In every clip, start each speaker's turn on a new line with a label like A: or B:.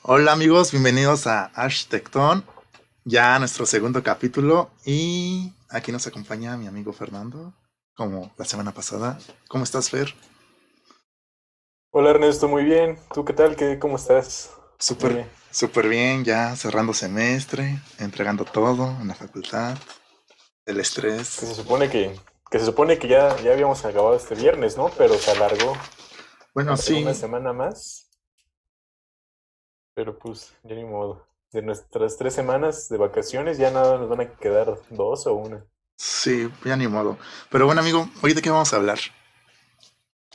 A: Hola amigos, bienvenidos a Architecton, ya nuestro segundo capítulo y aquí nos acompaña mi amigo Fernando, como la semana pasada. ¿Cómo estás, Fer?
B: Hola Ernesto, muy bien. ¿Tú qué tal? ¿Cómo estás?
A: Súper,
B: Dime.
A: súper bien, ya cerrando semestre, entregando todo en la facultad, el
B: Que
A: estrés.
B: se supone que se supone que ya habíamos acabado este viernes, ¿no? Pero se alargó
A: Bueno,
B: entre una
A: sí,
B: semana más. Pero pues, ya ni modo. De nuestras 3 semanas de vacaciones ya nada nos van a quedar dos o una.
A: sí, ya ni modo. Pero bueno, amigo, ¿hoy de qué vamos a hablar?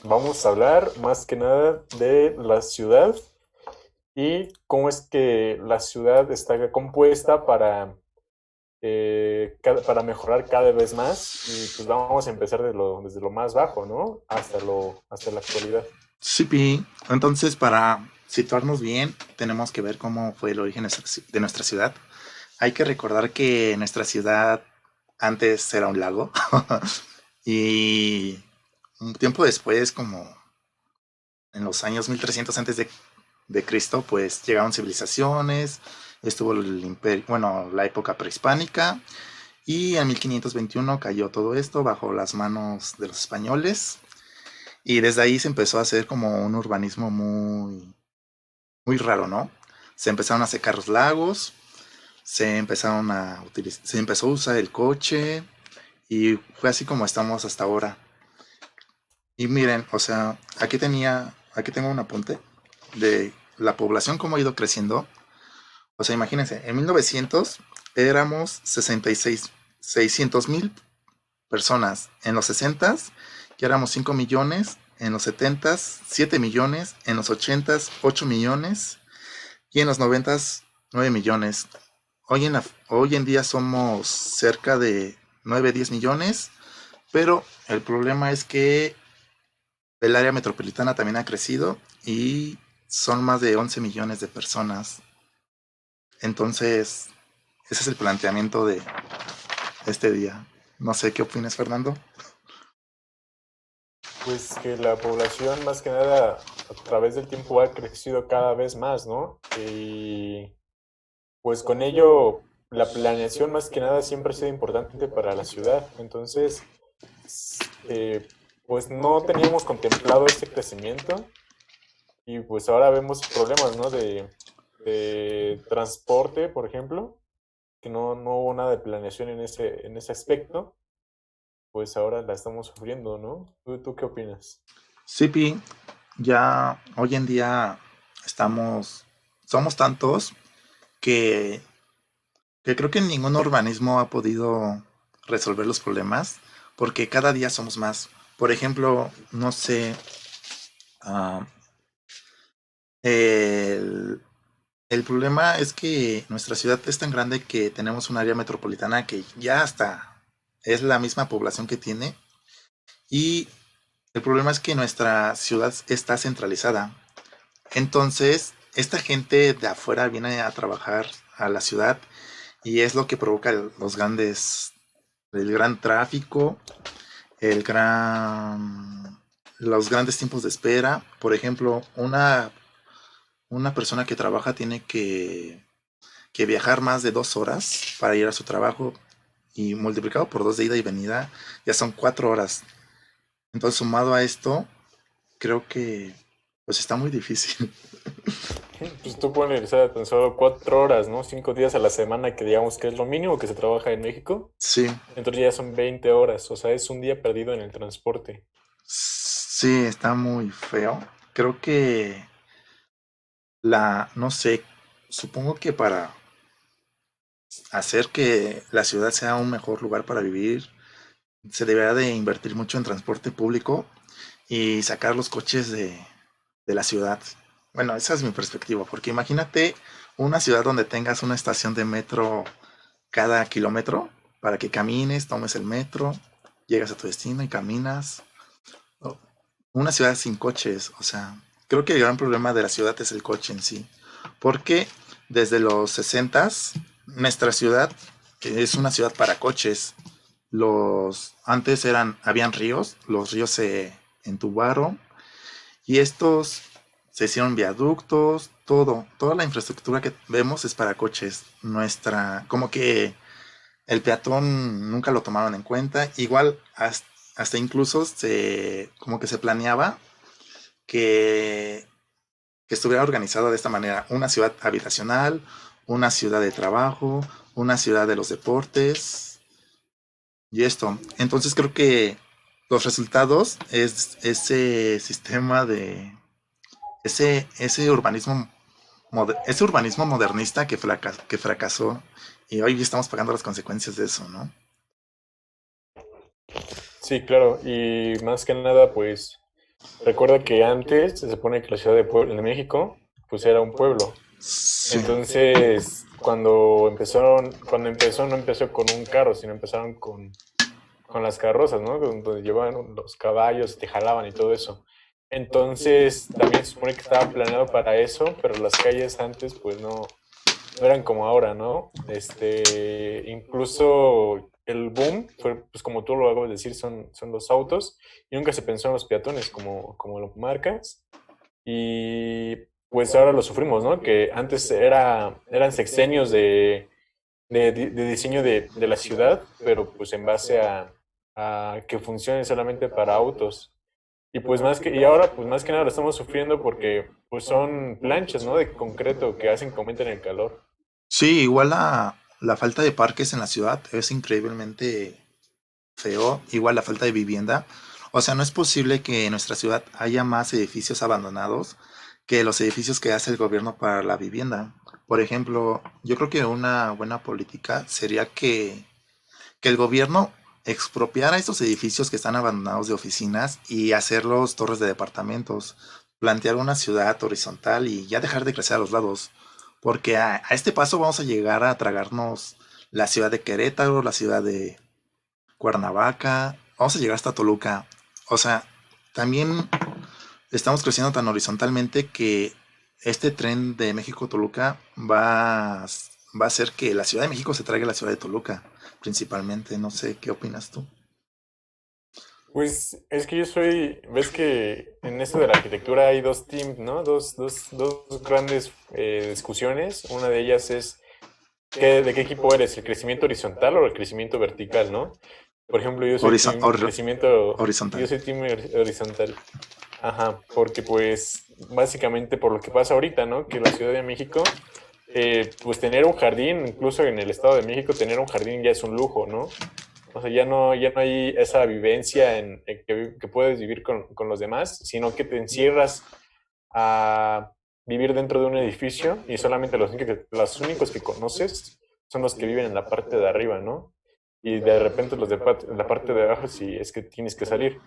B: Vamos a hablar más que nada de la ciudad y cómo es que la ciudad está compuesta para mejorar cada vez más y pues vamos a empezar desde lo más bajo, ¿no? Hasta la actualidad.
A: Sí, entonces para situarnos bien, tenemos que ver cómo fue el origen de nuestra ciudad. Hay que recordar que nuestra ciudad antes era un lago y un tiempo después, como en los años 1300 antes de Cristo, pues llegaron civilizaciones, estuvo el imperio, bueno, la época prehispánica y en 1521 cayó todo esto bajo las manos de los españoles y desde ahí se empezó a hacer como un urbanismo muy raro, ¿no? Se empezaron a secar los lagos, se empezó a usar el coche y fue así como estamos hasta ahora. Y miren, o sea, aquí tengo un apunte de la población cómo ha ido creciendo. O sea, imagínense, en 1900 éramos 600,000 personas. En los 60 ya éramos 5 millones. En los 70 7 millones. En los 80 8 millones. Y en los 90 9 millones. Hoy en día somos cerca de 9 10 millones. Pero el problema es que el área metropolitana también ha crecido y son más de 11 millones de personas. Entonces, ese es el planteamiento de este día. No sé qué opinas, Fernando.
B: Pues que la población más que nada a través del tiempo ha crecido cada vez más, ¿no? Y pues con ello la planeación más que nada siempre ha sido importante para la ciudad. Entonces, pues no teníamos contemplado este crecimiento y pues ahora vemos problemas, ¿no? De transporte, por ejemplo, que no hubo nada de planeación en ese aspecto, pues ahora la estamos sufriendo, ¿no? ¿Tú qué opinas?
A: Sí, ya hoy en día somos tantos que, que creo que ningún urbanismo ha podido resolver los problemas porque cada día somos más. Por ejemplo, no sé, ah, el, el problema es que nuestra ciudad es tan grande que tenemos un área metropolitana que ya hasta es la misma población que tiene. Y el problema es que nuestra ciudad está centralizada. Entonces, esta gente de afuera viene a trabajar a la ciudad y es lo que provoca el gran tráfico, el gran, los grandes tiempos de espera. Por ejemplo, una persona que trabaja tiene que viajar más de 2 horas para ir a su trabajo y multiplicado por dos de ida y venida ya son 4 horas. Entonces, sumado a esto, creo que pues está muy difícil.
B: Pues tú pones, o sea, tan solo 4 horas, ¿no? 5 días a la semana, que digamos que es lo mínimo que se trabaja en México.
A: Sí,
B: Entonces ya son 20 horas, o sea, es un día perdido en el transporte.
A: sí, está muy feo. Creo que no sé, supongo que para hacer que la ciudad sea un mejor lugar para vivir, se deberá de invertir mucho en transporte público y sacar los coches de la ciudad. Bueno, esa es mi perspectiva, porque imagínate una ciudad donde tengas una estación de metro cada kilómetro para que camines, tomes el metro, llegas a tu destino y caminas. O una ciudad sin coches, o sea, creo que el gran problema de la ciudad es el coche en sí, porque desde los 60 nuestra ciudad es una ciudad para coches. Antes habían ríos, los ríos se entubaron y estos se hicieron viaductos, toda la infraestructura que vemos es para coches. Como que el peatón nunca lo tomaron en cuenta. Igual, hasta incluso como que se planeaba que, que estuviera organizado de esta manera: una ciudad habitacional, una ciudad de trabajo, una ciudad de los deportes y esto. Entonces creo que los resultados es ese sistema de ese urbanismo modernista que fracasó, y hoy estamos pagando las consecuencias de eso, ¿no?
B: Sí, claro, y más que nada, pues recuerda que antes se supone que la Ciudad de México, pues era un pueblo.
A: Sí.
B: Entonces, cuando empezó, no empezó con un carro, sino empezaron con las carrozas, ¿no? Donde llevaban los caballos, te jalaban y todo eso. Entonces, también se supone que estaba planeado para eso, pero las calles antes, pues no eran como ahora, ¿no? Incluso el boom fue, pues como tú lo acabas de decir, son los autos, y nunca se pensó en los peatones como lo marcas, y pues ahora lo sufrimos, ¿no? Que antes eran sexenios de diseño de la ciudad, pero pues en base a que funcione solamente para autos. Y ahora pues más que nada lo estamos sufriendo porque pues son planchas, ¿no? De concreto que hacen que aumenten el calor.
A: Sí, igual la falta de parques en la ciudad es increíblemente feo, igual la falta de vivienda. O sea, no es posible que en nuestra ciudad haya más edificios abandonados que los edificios que hace el gobierno para la vivienda. Por ejemplo, yo creo que una buena política sería que el gobierno expropiara estos edificios que están abandonados de oficinas y hacerlos torres de departamentos, plantear una ciudad horizontal y ya dejar de crecer a los lados, porque a este paso vamos a llegar a tragarnos la ciudad de Querétaro, la ciudad de Cuernavaca, vamos a llegar hasta Toluca. O sea, también estamos creciendo tan horizontalmente que este tren de México-Toluca va a hacer que la Ciudad de México se traiga la Ciudad de Toluca, principalmente. No sé, ¿qué opinas tú?
B: Pues es que ves que en esto de la arquitectura hay dos teams, ¿no? Dos grandes discusiones. Una de ellas es de qué equipo eres, el crecimiento horizontal o el crecimiento vertical, ¿no? Por ejemplo,
A: Horizon- hor-
B: yo
A: horizontal.
B: soy team horizontal. Ajá, porque pues básicamente por lo que pasa ahorita, ¿no? Que la Ciudad de México, pues tener un jardín, incluso en el Estado de México, tener un jardín ya es un lujo, ¿no? O sea, ya no hay esa vivencia que puedes vivir con los demás, sino que te encierras a vivir dentro de un edificio y solamente los únicos que conoces son los que viven en la parte de arriba, ¿no? Y de repente los de la parte de abajo si es que tienes que salir.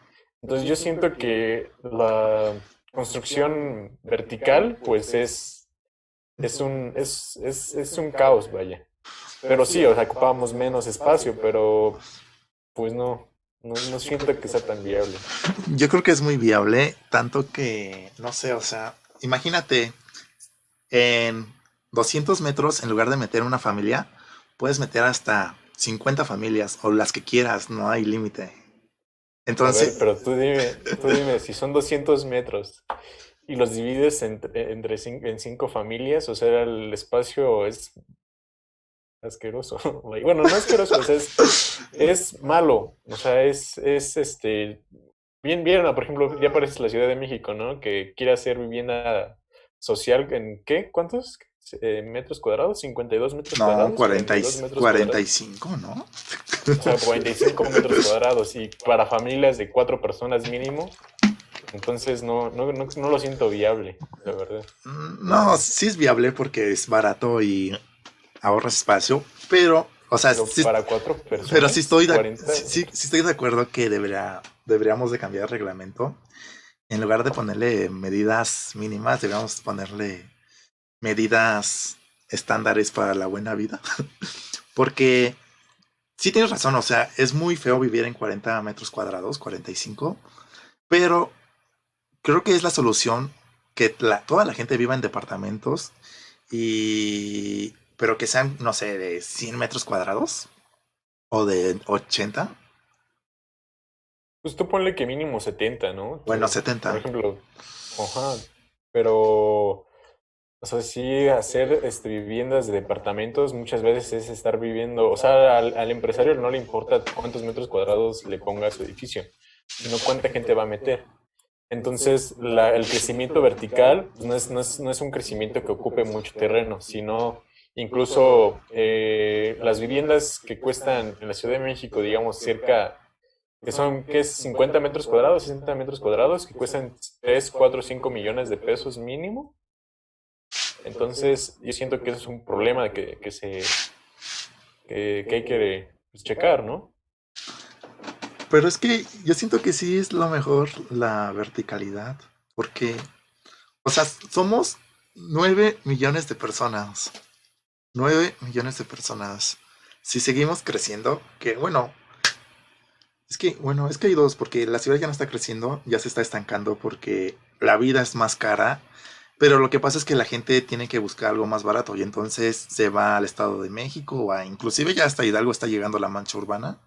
B: Entonces yo siento que la construcción vertical, pues es un caos, vaya. Pero sí, o sea, ocupábamos menos espacio, pero pues no siento que sea tan viable.
A: Yo creo que es muy viable, tanto que, no sé, o sea, imagínate, en 200 metros, en lugar de meter una familia, puedes meter hasta 50 familias o las que quieras, no hay límite.
B: A ver,
A: Entonces,
B: pero tú dime, si son 200 metros y los divides en 5 familias, o sea, el espacio es asqueroso. Bueno, no asqueroso, o sea, es malo. O sea, bien, por ejemplo, ya aparece la Ciudad de México, ¿no? Que quiere hacer vivienda social en ¿qué? ¿Cuántos metros cuadrados? ¿52 metros
A: no,
B: cuadrados? ¿42 metros cuadrados?
A: 45, ¿no?
B: O sea, 45 metros cuadrados y para familias de 4 personas mínimo. Entonces no lo siento viable, la verdad.
A: No, sí es viable porque es barato y ahorras espacio, pero, o sea,
B: Pero para cuatro
A: pero sí
B: personas, 40
A: sí estoy de acuerdo que deberíamos de cambiar el reglamento. En lugar de ponerle medidas mínimas, deberíamos ponerle medidas estándares para la buena vida. Porque sí tienes razón, o sea, es muy feo vivir en 40 metros cuadrados, 45, pero creo que es la solución que toda la gente viva en departamentos pero que sean, no sé, de 100 metros cuadrados o de 80,
B: Pues tú ponle que mínimo 70, ¿no?
A: bueno,
B: Por
A: 70.
B: ejemplo, ajá, pero, o sea, sí hacer viviendas de departamentos muchas veces es estar viviendo, o sea, al empresario no le importa cuántos metros cuadrados le ponga a su edificio, sino cuánta gente va a meter. Entonces, el crecimiento vertical pues, no es un crecimiento que ocupe mucho terreno, sino incluso las viviendas que cuestan en la Ciudad de México, digamos, cerca, que son, ¿qué es? 50 metros cuadrados, 60 metros cuadrados, que cuestan 3 4 5 millones de pesos mínimo. Entonces, yo siento que eso es un problema que hay que pues, checar, ¿no?
A: Pero es que yo siento que sí es lo mejor la verticalidad, porque, o sea, somos 9 millones de personas. 9 millones de personas. Si seguimos creciendo, que bueno, es que hay dos, porque la ciudad ya no está creciendo, ya se está estancando porque la vida es más cara, pero lo que pasa es que la gente tiene que buscar algo más barato y entonces se va al Estado de México o inclusive ya hasta Hidalgo está llegando la mancha urbana,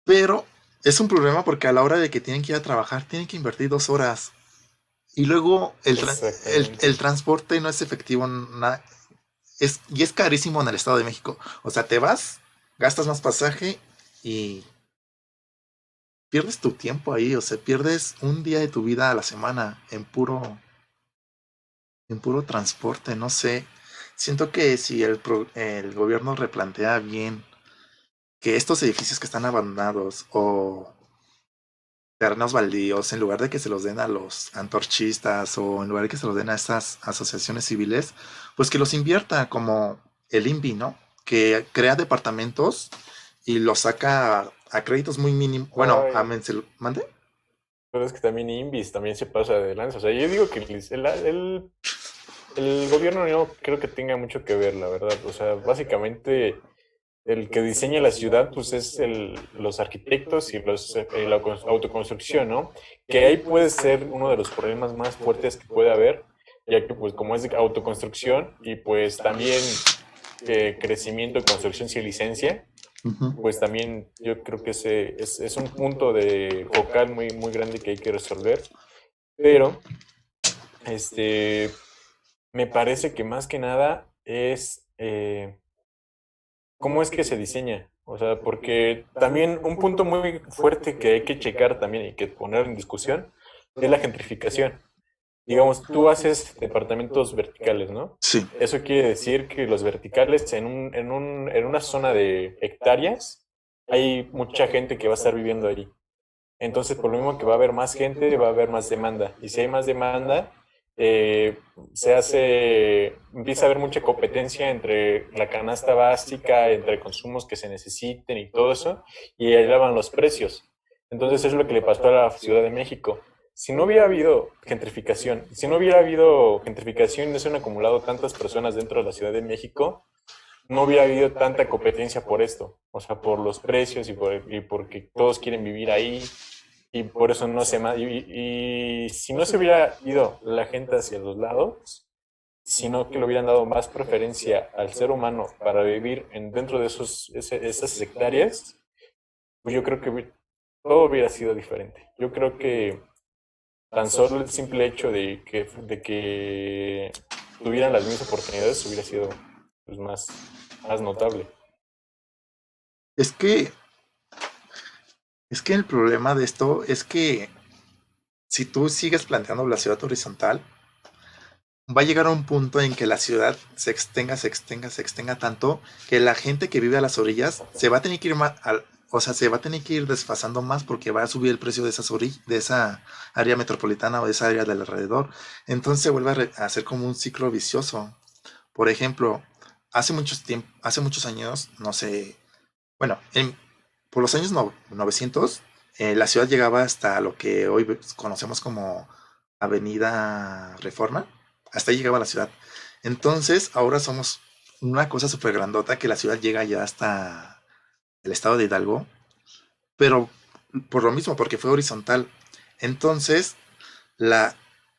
A: pero es un problema porque a la hora de que tienen que ir a trabajar tienen que invertir 2 horas y luego el
B: Exactamente.
A: transporte no es efectivo, y es carísimo en el Estado de México. O sea, te vas, gastas más pasaje y pierdes tu tiempo ahí. O sea, pierdes un día de tu vida a la semana en puro transporte. No sé. Siento que si el gobierno replantea bien que estos edificios que están abandonados o terrenos baldíos, en lugar de que se los den a los antorchistas o en lugar de que se los den a estas asociaciones civiles, pues que los invierta como el INVI, ¿no? Que crea departamentos y los saca a créditos muy mínimos. Bueno, a
B: Ay,
A: ¿mande?
B: pero es que también Invis también se pasa de lanza. O sea, yo digo que el gobierno no creo que tenga mucho que ver, la verdad. O sea, básicamente el que diseña la ciudad, pues es los arquitectos y la autoconstrucción, ¿no? Que ahí puede ser uno de los problemas más fuertes que puede haber, ya que pues como es de autoconstrucción y pues también crecimiento y construcción sin licencia,
A: Ujú.
B: pues también yo creo que ese es un punto de focal muy, muy grande que hay que resolver. Pero, este, me parece que más que nada es cómo es que se diseña. O sea, porque también un punto muy fuerte que hay que checar también y que poner en discusión es la gentrificación. Digamos, tú haces departamentos verticales, ¿no?
A: Sí.
B: Eso quiere decir que los verticales en una zona de hectáreas hay mucha gente que va a estar viviendo ahí. Entonces, por lo mismo que va a haber más gente, va a haber más demanda. Y si hay más demanda, eh, empieza a haber mucha competencia entre la canasta básica, entre consumos que se necesiten y todo eso, y elevan los precios. Entonces, eso es lo que le pasó a la Ciudad de México. Si no hubiera habido gentrificación, si no hubiera habido gentrificación y no se han acumulado tantas personas dentro de la Ciudad de México, no hubiera habido tanta competencia por esto, o sea, por los precios y porque todos quieren vivir ahí y por eso no se más. Y si no se hubiera ido la gente hacia los lados, sino que le hubieran dado más preferencia al ser humano para vivir dentro de esas hectáreas, pues yo creo que todo hubiera sido diferente. Yo creo que tan solo el simple hecho de que tuvieran las mismas oportunidades hubiera sido pues, más notable.
A: Es que, es que el problema de esto es que si tú sigues planteando la ciudad horizontal, va a llegar a un punto en que la ciudad se extenga tanto que la gente que vive a las orillas se va a tener que ir más, o sea, se va a tener que ir desfasando más porque va a subir el precio de de esa área metropolitana o de esa área del alrededor. Entonces se vuelve a hacer como un ciclo vicioso. Por ejemplo, hace muchos años, no sé, bueno, por los años 900, la ciudad llegaba hasta lo que hoy conocemos como Avenida Reforma. Hasta ahí llegaba la ciudad. Entonces, ahora somos una cosa súper grandota que la ciudad llega ya hasta el estado de Hidalgo, pero por lo mismo, porque fue horizontal. Entonces, la,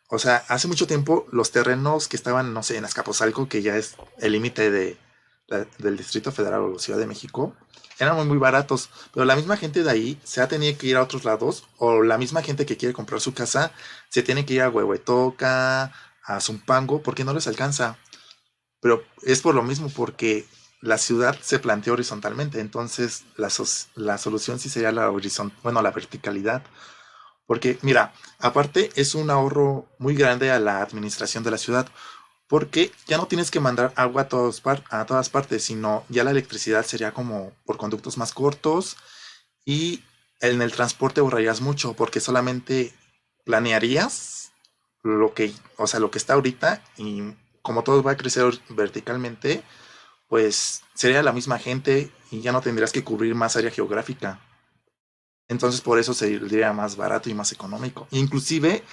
A: o sea, hace mucho tiempo los terrenos que estaban, no sé, en Azcapotzalco, que ya es el límite del Distrito Federal o Ciudad de México eran muy, muy baratos, pero la misma gente de ahí se ha tenido que ir a otros lados, o la misma gente que quiere comprar su casa se tiene que ir a Huehuetoca, a Zumpango, porque no les alcanza. Pero es por lo mismo, porque la ciudad se plantea horizontalmente, entonces la solución sí sería la verticalidad. Porque, mira, aparte es un ahorro muy grande a la administración de la ciudad, porque ya no tienes que mandar agua a todas partes, sino ya la electricidad sería como por conductos más cortos y en el transporte ahorrarías mucho, porque solamente planearías lo que está ahorita y como todo va a crecer verticalmente, pues sería la misma gente y ya no tendrías que cubrir más área geográfica. Entonces por eso sería más barato y más económico. Inclusive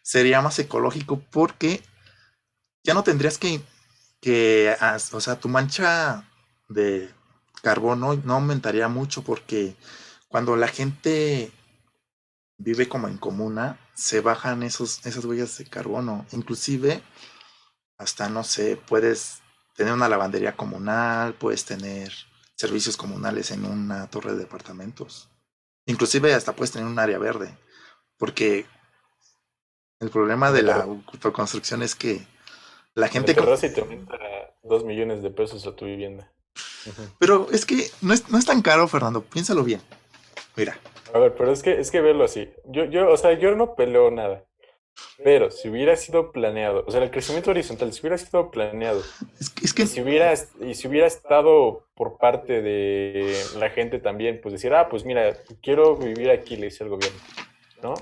A: sería más ecológico porque ya no tendrías o sea, tu mancha de carbono no aumentaría mucho porque cuando la gente vive como en comuna, se bajan esas huellas de carbono. Inclusive, hasta, no sé, puedes tener una lavandería comunal, puedes tener servicios comunales en una torre de departamentos. Inclusive hasta puedes tener un área verde, porque el problema
B: Una
A: de la
B: terraza,
A: autoconstrucción es que la
B: una
A: gente...
B: terraza y te aumenta 2 millones de pesos a tu vivienda. Ujú.
A: Pero es que no es tan caro, Fernando, piénsalo bien. Mira,
B: A ver, pero es que verlo así. O sea, yo no peleo nada. Pero si hubiera sido planeado, o sea, el crecimiento horizontal, si hubiera sido planeado
A: es
B: y
A: que
B: si hubiera estado por parte de la gente también, pues decir, pues mira, quiero vivir aquí, le dice el gobierno, ¿no?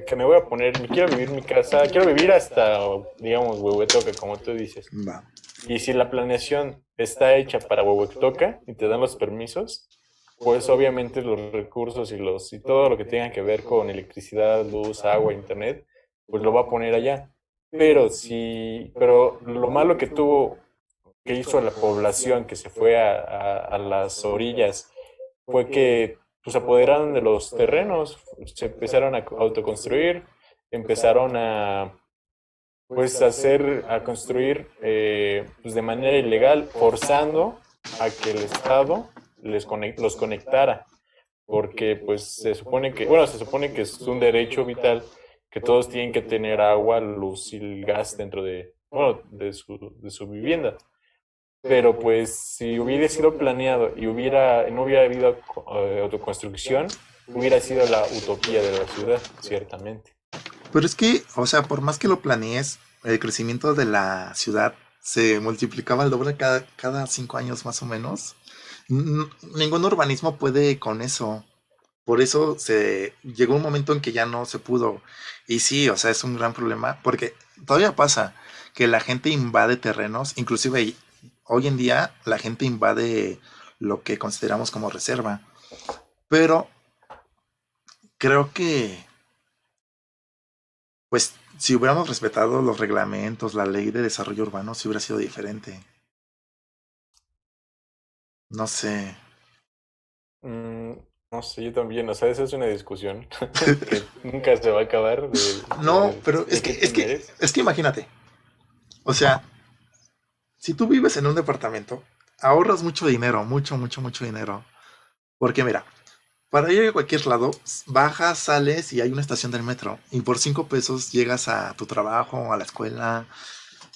B: Que me voy a poner, me quiero vivir en mi casa, quiero vivir hasta, digamos, Huehuetoca, como tú dices.
A: va.
B: Y si la planeación está hecha para Huehuetoca y te dan los permisos, pues obviamente los recursos y todo lo que tenga que ver con electricidad, luz, agua, internet, pues lo va a poner allá. Pero lo malo que hizo la población que se fue a las orillas fue que pues se apoderaron de los terrenos, se empezaron a autoconstruir, empezaron a construir pues de manera ilegal, forzando a que el Estado los conectara, porque pues se supone que es un derecho vital que todos tienen que tener agua, luz y gas dentro de su vivienda. Pero pues si hubiera sido planeado y no hubiera habido autoconstrucción, hubiera sido la utopía de la ciudad, ciertamente.
A: Pero es que, o sea, por más que lo planees, el crecimiento de la ciudad se multiplicaba al doble cada 5 años más o menos. Ningún urbanismo puede con eso. Por eso se llegó un momento en que ya no se pudo. Y sí, o sea, es un gran problema porque todavía pasa que la gente invade terrenos, inclusive hoy en día la gente invade lo que consideramos como reserva. Pero creo que, pues, si hubiéramos respetado los reglamentos, la ley de desarrollo urbano, sí hubiera sido diferente. No sé.
B: Mm, no sé, yo también, o sea, esa es una discusión que nunca se va a acabar
A: No,
B: de
A: pero
B: de qué team eres.
A: es que imagínate. O sea, si tú vives en un departamento, ahorras mucho dinero, mucho, mucho, mucho dinero. Porque mira, para ir a cualquier lado, bajas, sales y hay una estación del metro. Y por 5 pesos llegas a tu trabajo, a la escuela,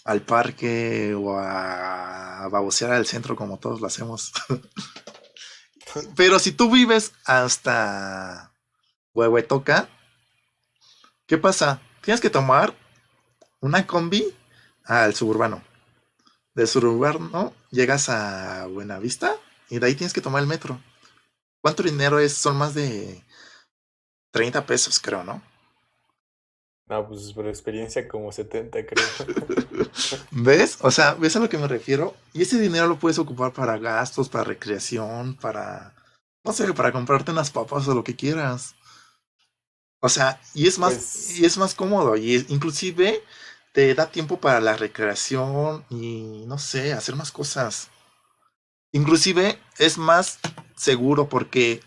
A: al parque o a babosear al centro como todos lo hacemos. Pero si tú vives hasta Huehuetoca, ¿qué pasa? Tienes que tomar una combi al suburbano. Del suburbano llegas a Buenavista y de ahí tienes que tomar el metro. ¿Cuánto dinero es? Son más de 30 pesos, creo, ¿no?
B: No, pues por experiencia como 70 creo.
A: ¿Ves? O sea, ¿ves a lo que me refiero? Y ese dinero lo puedes ocupar para gastos, para recreación, para, no sé, para comprarte unas papas o lo que quieras. O sea, y
B: Pues,
A: es más cómodo y inclusive te da tiempo para la recreación y no sé, hacer más cosas. Inclusive es más seguro porque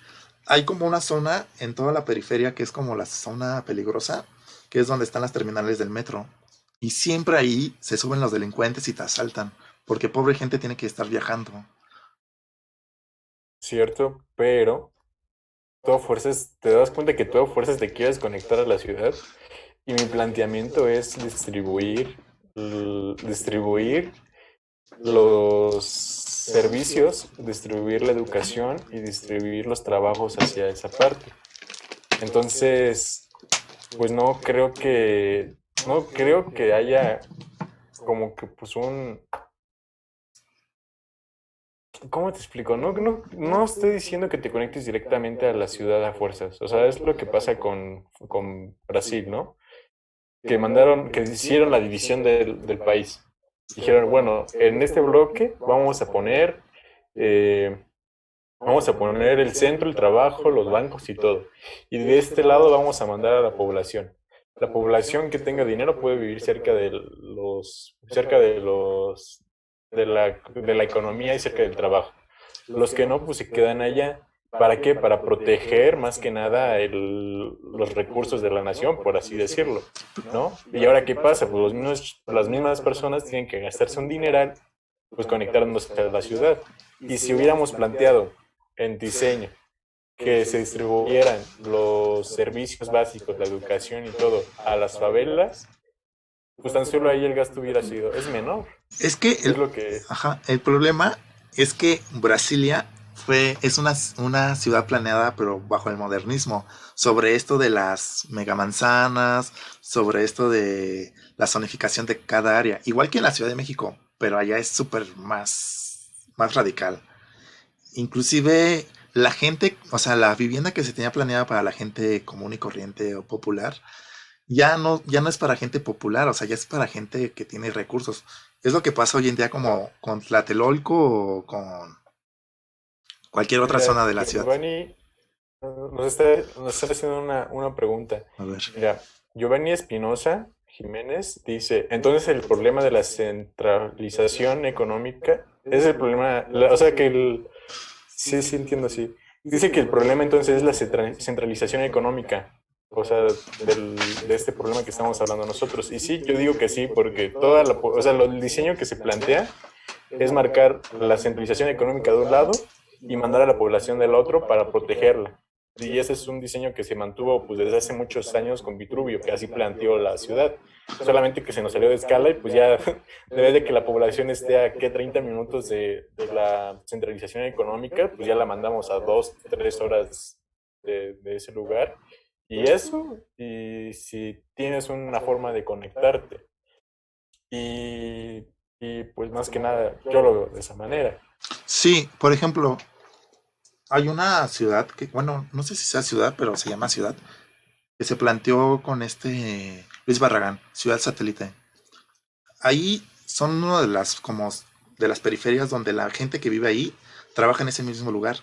A: hay como una zona en toda la periferia que es como la zona peligrosa, que es donde están las terminales del metro. Y siempre ahí se suben los delincuentes y te asaltan. porque pobre gente tiene que estar viajando.
B: cierto, pero todo fuerzas, te das cuenta que todo fuerzas te quieres conectar a la ciudad y mi planteamiento es distribuir los servicios, distribuir la educación y distribuir los trabajos hacia esa parte. Entonces, pues no creo que haya como que pues ¿cómo te explico? No estoy diciendo que te conectes directamente a la ciudad a fuerzas. O sea, es lo que pasa con Brasil, ¿no? Que hicieron la división del país. Dijeron, bueno, en este bloque eh, vamos a poner el centro, el trabajo, los bancos y todo. Y de este lado vamos a mandar a la población. La población que tenga dinero puede vivir cerca de la economía y cerca del trabajo. Los que no, pues se quedan allá. ¿Para qué? Para proteger más que nada los recursos de la nación, por así decirlo, ¿no? Y ahora, ¿qué pasa? Pues las mismas personas tienen que gastarse un dineral, pues conectándose a la ciudad. Y si hubiéramos planteado en diseño que se distribuyeran los servicios básicos, la educación y todo a las favelas, pues tan solo ahí el gasto es menor.
A: Es que
B: Es lo que,
A: el problema es que Brasilia es una ciudad planeada, pero bajo el modernismo, sobre esto de las megamanzanas, sobre esto de la zonificación de cada área, igual que en la Ciudad de México, pero allá es súper más radical. Inclusive la gente, o sea, la vivienda que se tenía planeada para la gente común y corriente o popular, ya no es para gente popular, o sea, ya es para gente que tiene recursos. Es lo que pasa hoy en día como con Tlatelolco o con cualquier otra
B: mira,
A: zona de la ciudad.
B: Giovanni nos está haciendo una pregunta.
A: A ver.
B: Mira, Giovanni Espinosa Jiménez dice, entonces el problema de la centralización económica es el problema, o sea que sí, sí entiendo, sí. Dice que el problema entonces es la centralización económica, o sea, de este problema que estamos hablando nosotros. Y sí, yo digo que sí, porque o sea, el diseño que se plantea es marcar la centralización económica de un lado y mandar a la población del otro para protegerla. Y ese es un diseño que se mantuvo pues, desde hace muchos años con Vitruvio, que así planteó la ciudad. Solamente que se nos salió de escala y pues ya, debe de que la población esté a 30 minutos de la centralización económica, pues ya la mandamos a 2, 3 horas de ese lugar. Y eso, y si tienes una forma de conectarte. Y, y pues más que nada, yo lo veo de esa manera.
A: Sí, por ejemplo, hay una ciudad que, bueno, no sé si sea ciudad, pero se llama ciudad, que se planteó con este Luis Barragán, ciudad satélite. Ahí son una de las periferias donde la gente que vive ahí trabaja en ese mismo lugar.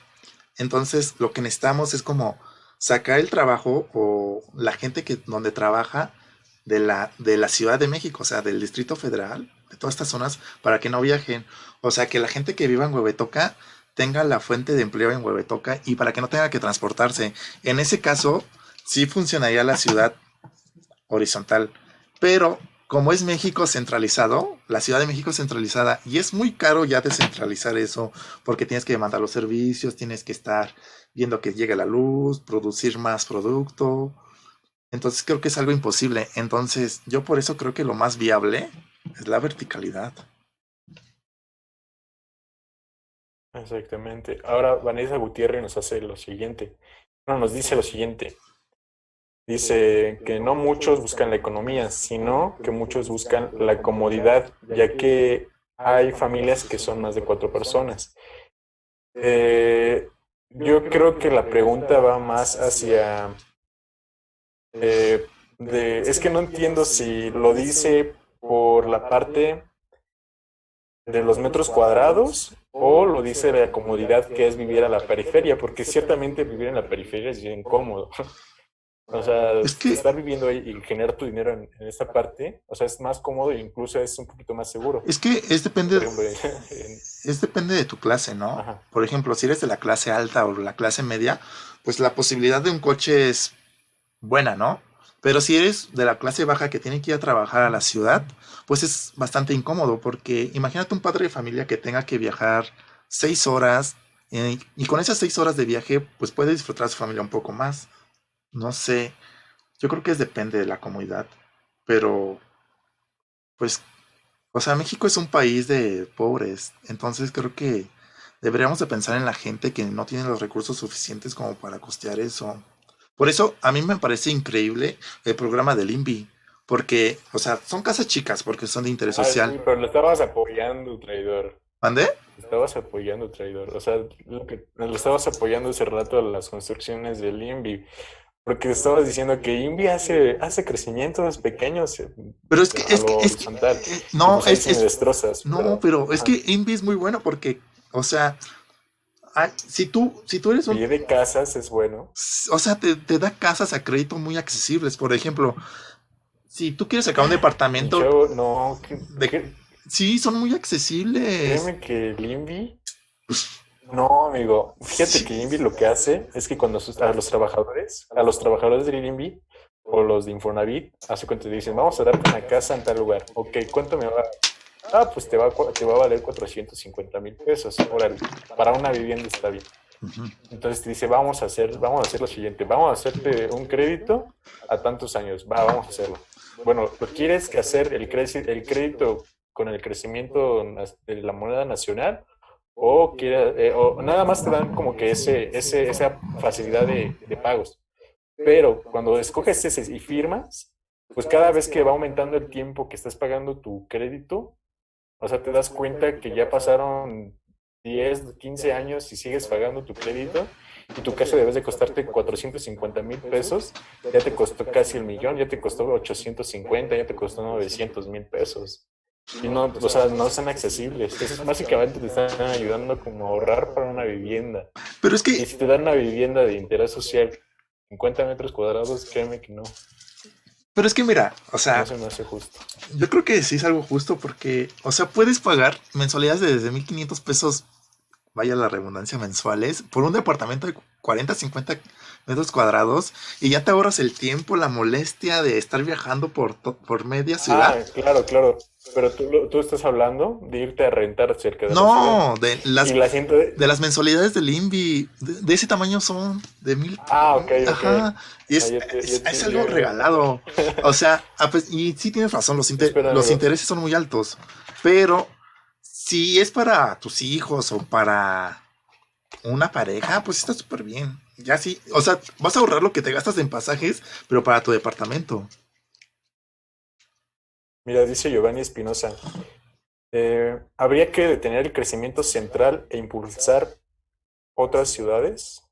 A: Entonces, lo que necesitamos es como sacar el trabajo o la gente que donde trabaja de la Ciudad de México, o sea, del Distrito Federal, de todas estas zonas, para que no viajen. O sea, que la gente que viva en Huehuetoca tenga la fuente de empleo en Huehuetoca y para que no tenga que transportarse. En ese caso, sí funcionaría la ciudad horizontal. Pero como es México centralizado, la Ciudad de México centralizada, y es muy caro ya descentralizar eso, porque tienes que demandar los servicios, tienes que estar viendo que llegue la luz, producir más producto. Entonces creo que es algo imposible. Entonces yo por eso creo que lo más viable es la verticalidad.
B: Exactamente. Ahora Vanessa Gutiérrez nos hace lo siguiente. No, nos dice lo siguiente. Dice que no muchos buscan la economía, sino que muchos buscan la comodidad, ya que hay familias que son más de 4 personas. Eh, yo creo que la pregunta va más hacia es que no entiendo si lo dice por la parte de los metros cuadrados o lo dice de la comodidad que es vivir a la periferia, porque ciertamente vivir en la periferia es bien incómodo. O sea,
A: Es que,
B: estar viviendo ahí y generar tu dinero en esta parte, o sea, es más cómodo e incluso es un poquito más seguro.
A: es que es depende,
B: Por ejemplo,
A: es depende de tu clase, ¿no?
B: ajá,
A: Por ejemplo, si eres de la clase alta o la clase media, pues la posibilidad de un coche es buena, ¿no? Pero si eres de la clase baja que tiene que ir a trabajar a la ciudad, pues es bastante incómodo porque imagínate un padre de familia que tenga que viajar 6 horas y con esas 6 horas de viaje pues puede disfrutar a su familia un poco más. No sé, yo creo que depende de la comodidad, pero pues, o sea, México es un país de pobres, entonces creo que deberíamos de pensar en la gente que no tiene los recursos suficientes como para costear eso. Por eso a mí me parece increíble el programa del INVI, porque, o sea, son casas chicas porque son de interés
B: Ah,
A: social.
B: sí, pero lo estabas apoyando, traidor.
A: ¿Mande?
B: Lo estabas apoyando, traidor. O sea, lo estabas apoyando hace rato a las construcciones del INVI. Porque estabas diciendo que INVI hace crecimientos pequeños
A: Pero es que,
B: a lo horizontal. Y
A: no,
B: pues ahí sí me destrozas,
A: no,
B: pero
A: pero es
B: ajá.
A: que INVI es muy bueno porque, o sea, si tú eres un,
B: Pie de casas es bueno.
A: o sea, te da casas a crédito muy accesibles. Por ejemplo, si tú quieres sacar un
B: Mi
A: departamento
B: chavo, no,
A: de, sí, son muy accesibles.
B: créeme que el INVI, no, amigo. Fíjate
A: Sí,
B: que el INVI lo que hace es que cuando a los trabajadores del INVI o los de Infonavit, hace cuenta te dicen, vamos a darte una casa en tal lugar. Ok, ¿cuánto me va? Ah, pues te va a valer 450,000 pesos. Órale, para una vivienda está bien.
A: ujú.
B: Entonces te dice, vamos a hacer lo siguiente, vamos a hacerte un crédito a tantos años, vamos a hacerlo. Bueno, ¿lo quieres que hacer el crédito con el crecimiento de la moneda nacional? O nada más te dan como que esa facilidad de pagos. Pero cuando escoges ese y firmas, pues cada vez que va aumentando el tiempo que estás pagando tu crédito, o sea, te das cuenta que ya pasaron 10, 15 años y sigues pagando tu crédito y tu casa debes de costarte 450,000 pesos, ya te costó casi el millón, ya te costó 850, ya te costó 900,000 pesos. Y no, o sea, no son accesibles. Eso es básicamente te están ayudando como a ahorrar para una vivienda.
A: Pero es que,
B: Y si te dan una vivienda de interés social, 50 metros cuadrados, créeme que no,
A: mira, o
B: no
A: sea,
B: se me hace justo.
A: yo creo que sí es algo justo porque, o sea, puedes pagar mensualidades de desde 1,500 pesos, vaya la redundancia, mensuales, por un departamento de 40, 50 metros cuadrados y ya te ahorras el tiempo, la molestia de estar viajando por media ciudad.
B: Ah, claro, claro. Pero tú estás hablando de irte a rentar cerca de la ciudad.
A: No,
B: Y la siento
A: de las mensualidades del INVI, de ese tamaño son de mil,
B: Ah, ok, ok.
A: ajá, y
B: Ah,
A: es algo regalado. O sea, y sí tienes razón,
B: Espera,
A: los
B: amigo.
A: intereses son muy altos, pero si es para tus hijos o para una pareja, pues está súper bien. Ya sí, o sea, vas a ahorrar lo que te gastas en pasajes, pero para tu departamento.
B: Mira, dice Giovanni Espinosa. ¿Habría que detener el crecimiento central e impulsar otras ciudades?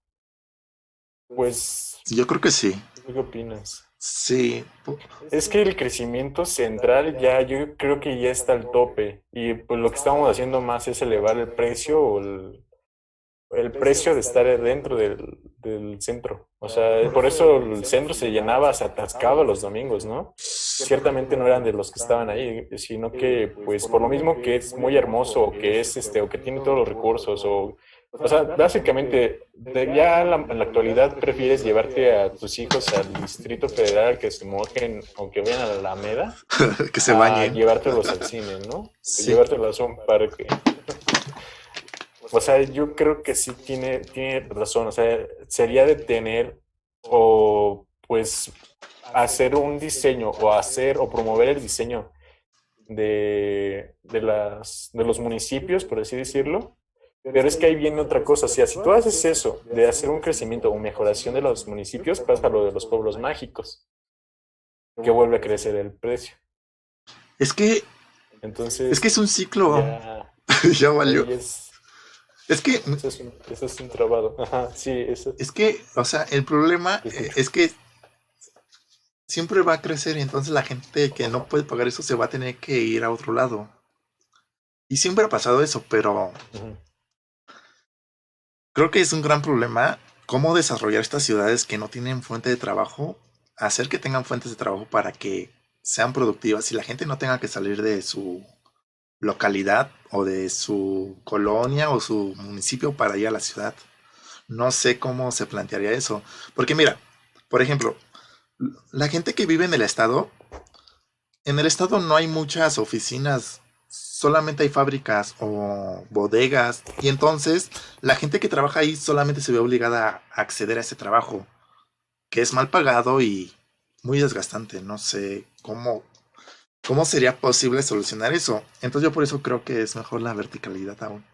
B: Pues,
A: Sí, yo creo que sí.
B: ¿tú qué opinas?
A: Sí,
B: Es que el crecimiento central ya, yo creo que ya está al tope. Y pues lo que estamos haciendo más es elevar el precio o el precio de estar dentro del centro. O sea, por eso el centro se llenaba, se atascaba los domingos, ¿no? Ciertamente no eran de los que estaban ahí, sino que, pues, por lo mismo que es muy hermoso, o que es o que tiene todos los recursos, o sea, básicamente, ya en la actualidad prefieres llevarte a tus hijos al Distrito Federal que se mojen o que vayan a la Alameda
A: que se
B: a
A: bañen.
B: llevártelos al cine, ¿no?
A: Sí.
B: Llevártelos a un parque. O sea, yo creo que sí tiene razón. O sea, sería de tener o pues hacer un diseño o hacer o promover el diseño de los municipios, por así decirlo. Pero es que ahí viene otra cosa. O sea, si tú haces eso de hacer un crecimiento o mejoración de los municipios, pasa lo de los pueblos mágicos, que vuelve a crecer el precio.
A: Es que, es que
B: Entonces,
A: es un ciclo.
B: ya
A: Ya valió.
B: ahí es,
A: Es que,
B: eso es un trabado. Ajá, sí, eso.
A: o sea, el problema
B: Te escucho.
A: es que siempre va a crecer y entonces la gente que no puede pagar eso se va a tener que ir a otro lado. Y siempre ha pasado eso, pero
B: Ujú.
A: creo que es un gran problema cómo desarrollar estas ciudades que no tienen fuente de trabajo, hacer que tengan fuentes de trabajo para que sean productivas y la gente no tenga que salir de su localidad o de su colonia o su municipio para ir a la ciudad. No sé cómo se plantearía eso. Porque mira, por ejemplo, La gente que vive en el estado no hay muchas oficinas, solamente hay fábricas o bodegas, y entonces la gente que trabaja ahí solamente se ve obligada a acceder a ese trabajo, que es mal pagado y muy desgastante. No sé cómo sería posible solucionar eso. Entonces yo por eso creo que es mejor la verticalidad aún.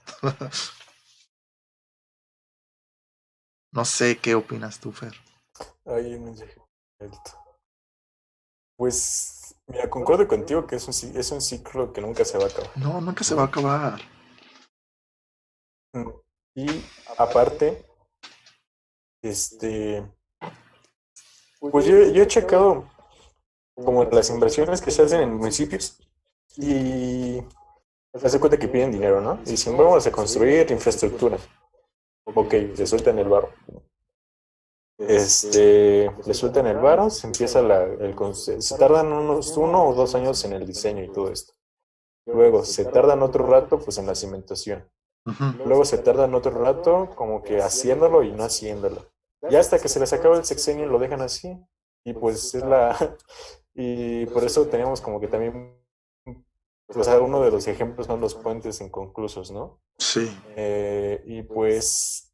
A: No sé qué opinas tú, Fer.
B: Ahí un mensaje. Pues, mira, concuerdo contigo que es un ciclo que nunca se va a acabar,
A: No, nunca se va a
B: ¿no?
A: acabar.
B: Mm. Y aparte, este, pues yo he checado como las inversiones que se hacen en municipios y haz de cuenta que piden dinero, ¿no? Y dicen, vamos a construir infraestructura. Ok, le sueltan el barro. Le sueltan el varo, se empieza se tardan unos 1 o 2 años en el diseño y todo esto. Luego se tardan otro rato pues en la cimentación.
A: Ujú.
B: Luego se tardan otro rato como que haciéndolo y no haciéndolo. Ya hasta que se les acaba el sexenio lo dejan así. Y pues y por eso tenemos como que también, pues uno de los ejemplos son los puentes inconclusos, ¿no?
A: Sí.
B: Y pues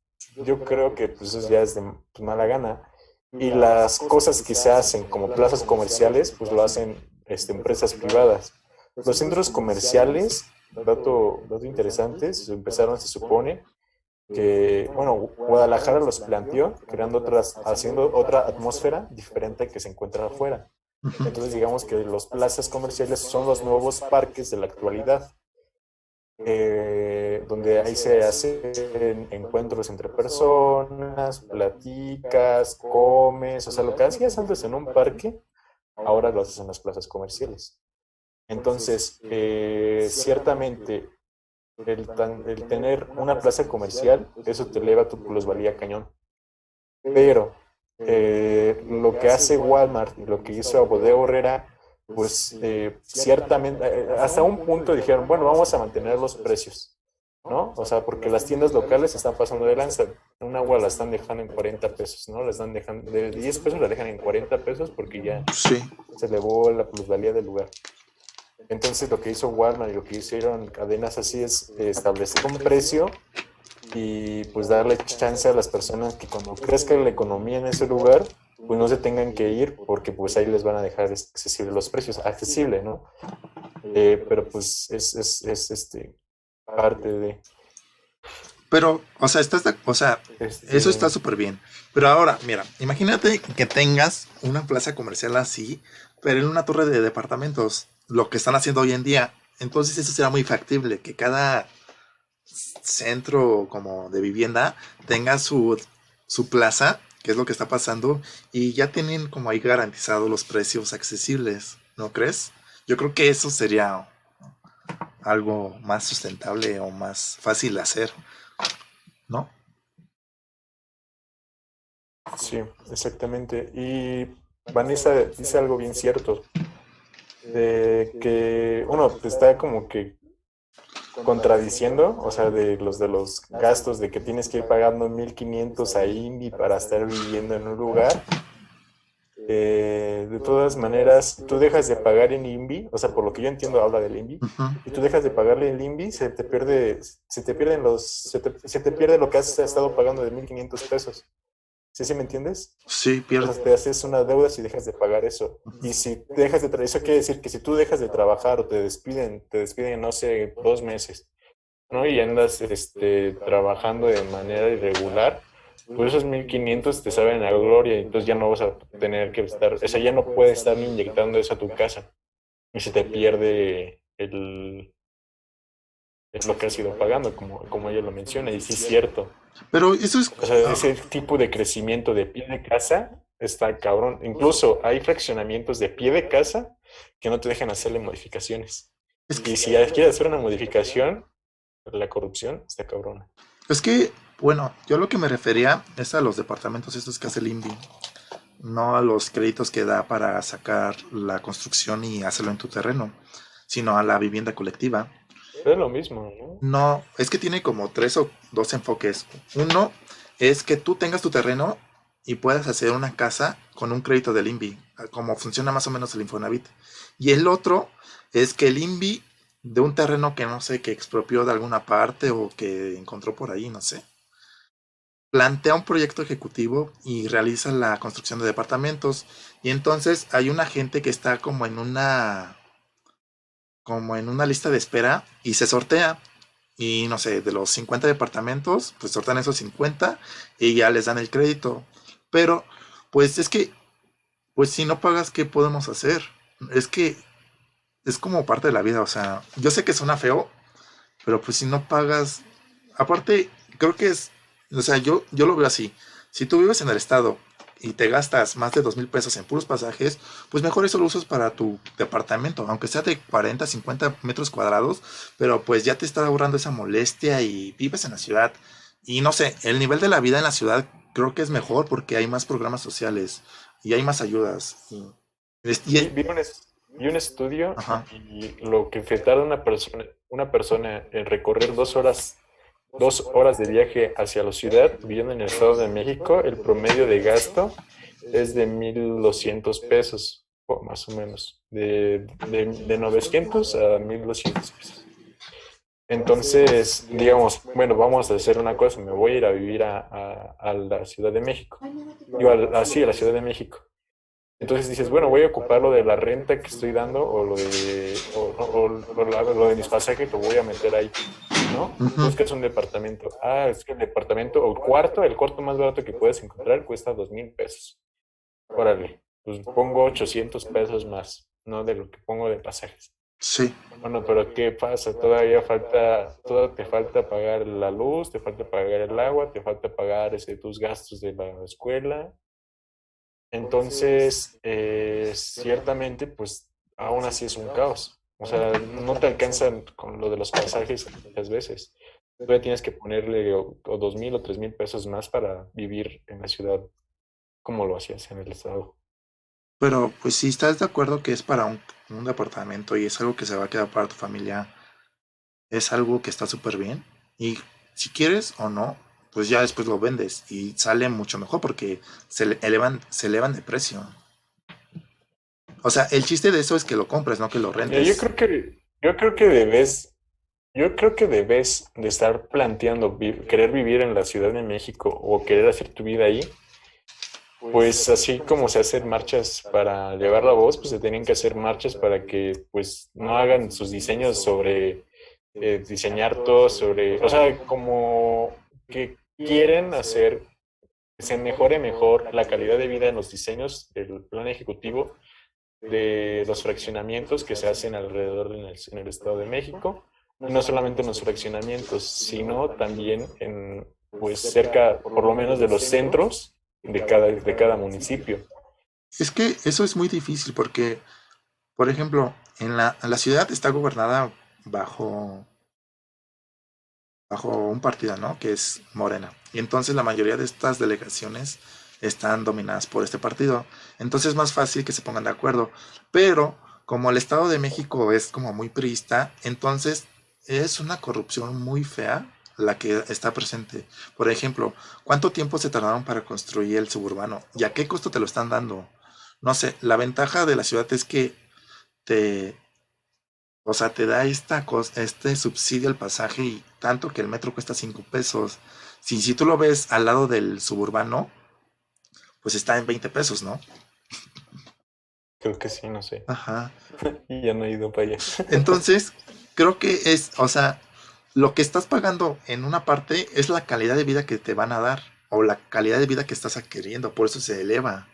B: yo creo que pues eso ya es de pues, mala gana. Y las cosas que se hacen como plazas comerciales, pues lo hacen empresas privadas. Los centros comerciales, dato interesante, se empezaron, se supone, que, bueno, Guadalajara los planteó haciendo otra atmósfera diferente que se encuentra afuera.
A: Ujú.
B: Entonces digamos que los plazas comerciales son los nuevos parques de la actualidad, donde ahí se hacen encuentros entre personas, platicas, comes, o sea, lo que hacías antes en un parque, ahora lo haces en las plazas comerciales. Entonces, ciertamente, el tener una plaza comercial, eso te eleva tu plusvalía cañón. Pero lo que hace Walmart y lo que hizo Bodega Aurrera, pues ciertamente, hasta un punto dijeron, bueno, vamos a mantener los precios, ¿no? O sea, porque las tiendas locales están pasando de lanza. Un agua la están dejando en 40 pesos, ¿no? La están dejando, de 10 pesos la dejan en 40 pesos porque ya
A: Sí.
B: se elevó la plusvalía del lugar. Entonces lo que hizo Walmart y lo que hicieron cadenas así es establecer un precio y pues darle chance a las personas que cuando crezca la economía en ese lugar, pues no se tengan que ir porque pues ahí les van a dejar accesibles los precios, accesible, ¿no? Pero pues es parte de,
A: Pero, o sea, o sea, eso está
B: este,
A: súper bien. Pero ahora, mira, imagínate que tengas una plaza comercial así, pero en una torre de departamentos, lo que están haciendo hoy en día. Entonces eso será muy factible, que cada centro como de vivienda tenga su plaza, que es lo que está pasando, y ya tienen como ahí garantizados los precios accesibles, ¿no crees? Yo creo que eso sería algo más sustentable o más fácil de hacer, ¿no?
B: sí, exactamente. Y Vanessa dice algo bien cierto, de que uno está como que contradiciendo, o sea, de los gastos de que tienes que ir pagando 1,500 a INVI para estar viviendo en un lugar. De todas maneras, tú dejas de pagar en INVI, o sea, por lo que yo entiendo, habla del INVI,
A: Ujú.
B: y tú dejas de pagarle el INVI, se te pierde lo que has estado pagando de 1,500 pesos. ¿Sí, sí me entiendes?
A: Sí,
B: O
A: pierde.
B: sea, te haces una deuda si dejas de pagar eso. Y si dejas eso quiere decir que si tú dejas de trabajar o te despiden, no sé, 2 meses, ¿no? Y andas trabajando de manera irregular, pues esos 1,500 te saben a gloria y entonces ya no vas a tener que estar, o sea, ya no puedes estar inyectando eso a tu casa y se te pierde lo que has ido pagando, como ella lo menciona, y sí es cierto.
A: Pero eso es,
B: O sea, ese tipo de crecimiento de pie de casa está cabrón. Incluso hay fraccionamientos de pie de casa que no te dejan hacerle modificaciones.
A: es que,
B: Y si quieres hacer una modificación, la corrupción está cabrona.
A: es que, bueno, yo lo que me refería es a los departamentos estos que hace el INVI, no a los créditos que da para sacar la construcción y hacerlo en tu terreno, sino a la vivienda colectiva.
B: Pero es lo mismo, ¿no?
A: No, es que tiene como tres o dos enfoques. Uno es que tú tengas tu terreno y puedas hacer una casa con un crédito del INVI, como funciona más o menos el Infonavit. Y el otro es que el INVI de un terreno que no sé, que expropió de alguna parte o que encontró por ahí, no sé, plantea un proyecto ejecutivo y realiza la construcción de departamentos. Y entonces hay una gente que está como en una lista de espera y se sortea. Y no sé, de los 50 departamentos, pues sortean esos 50 y ya les dan el crédito. Pero, pues es que, pues si no pagas, ¿qué podemos hacer? Es que es como parte de la vida, o sea, yo sé que suena feo, pero pues si no pagas, aparte, creo que es, o sea, yo lo veo así. Si tú vives en el estado y te gastas más de 2,000 pesos en puros pasajes, pues mejor eso lo usas para tu departamento, aunque sea de 40, 50 metros cuadrados, pero pues ya te está ahorrando esa molestia y vives en la ciudad. Y no sé, el nivel de la vida en la ciudad creo que es mejor porque hay más programas sociales y hay más ayudas.
B: Vi, vi un, vi un estudio
A: Ajá.
B: y lo que se tarda una persona en recorrer 2 horas, 2 horas de viaje hacia la ciudad, viviendo en el Estado de México, el promedio de gasto es de 1,200 pesos, o más o menos, de 900 a 1,200 pesos. Entonces, digamos, bueno, vamos a hacer una cosa, me voy a ir a vivir a la Ciudad de México. Digo, así, a la Ciudad de México. Entonces dices, bueno, voy a ocupar lo de la renta que estoy dando o lo de mis pasajes, lo voy a meter ahí, ¿no?
A: Ujú.
B: Buscas un departamento. Ah, es que el departamento o el cuarto más barato que puedes encontrar cuesta 2,000 pesos. Órale, pues pongo 800 pesos más, ¿no? De lo que pongo de pasajes.
A: Sí.
B: Bueno, pero ¿qué pasa? Todo te falta pagar la luz, te falta pagar el agua, te falta pagar tus gastos de la escuela. Entonces, ciertamente, pues aún así es un caos. O sea, no te alcanzan con lo de los pasajes muchas veces. Todavía tienes que ponerle o 2,000 o 3,000 pesos más para vivir en la ciudad como lo hacías en el estado.
A: Pero pues si estás de acuerdo que es para un departamento y es algo que se va a quedar para tu familia, es algo que está súper bien. Y si quieres o no, pues ya después lo vendes y sale mucho mejor porque se elevan de precio. O sea, el chiste de eso es que lo compres, no que lo
B: Mira,
A: rentes.
B: yo creo que debes de estar planteando querer vivir en la Ciudad de México o querer hacer tu vida ahí. Pues así como se hacen marchas para llevar la voz, pues se tienen que hacer marchas para que pues no hagan sus diseños sobre diseñar todo sobre, o sea, como que quieren hacer que se mejore mejor la calidad de vida en los diseños del plan ejecutivo de los fraccionamientos que se hacen alrededor en el Estado de México, y no solamente en los fraccionamientos, sino también en, pues cerca, por lo menos de los centros de cada municipio.
A: Es que eso es muy difícil porque, por ejemplo, en la ciudad está gobernada bajo, bajo un partido, ¿no? Que es Morena. Y entonces la mayoría de estas delegaciones están dominadas por este partido. Entonces es más fácil que se pongan de acuerdo. Pero como el Estado de México es como muy priista, entonces es una corrupción muy fea la que está presente. Por ejemplo, ¿cuánto tiempo se tardaron para construir el suburbano? ¿Y a qué costo te lo están dando? No sé, la ventaja de la ciudad es que te, o sea, te da este subsidio al pasaje y tanto que el metro cuesta 5 pesos. Si tú lo ves al lado del suburbano, pues está en 20 pesos, ¿no?
B: Creo que sí, no sé.
A: Ajá.
B: Y ya no he ido para allá.
A: Entonces, creo que o sea, lo que estás pagando en una parte es la calidad de vida que te van a dar o la calidad de vida que estás adquiriendo, por eso se eleva.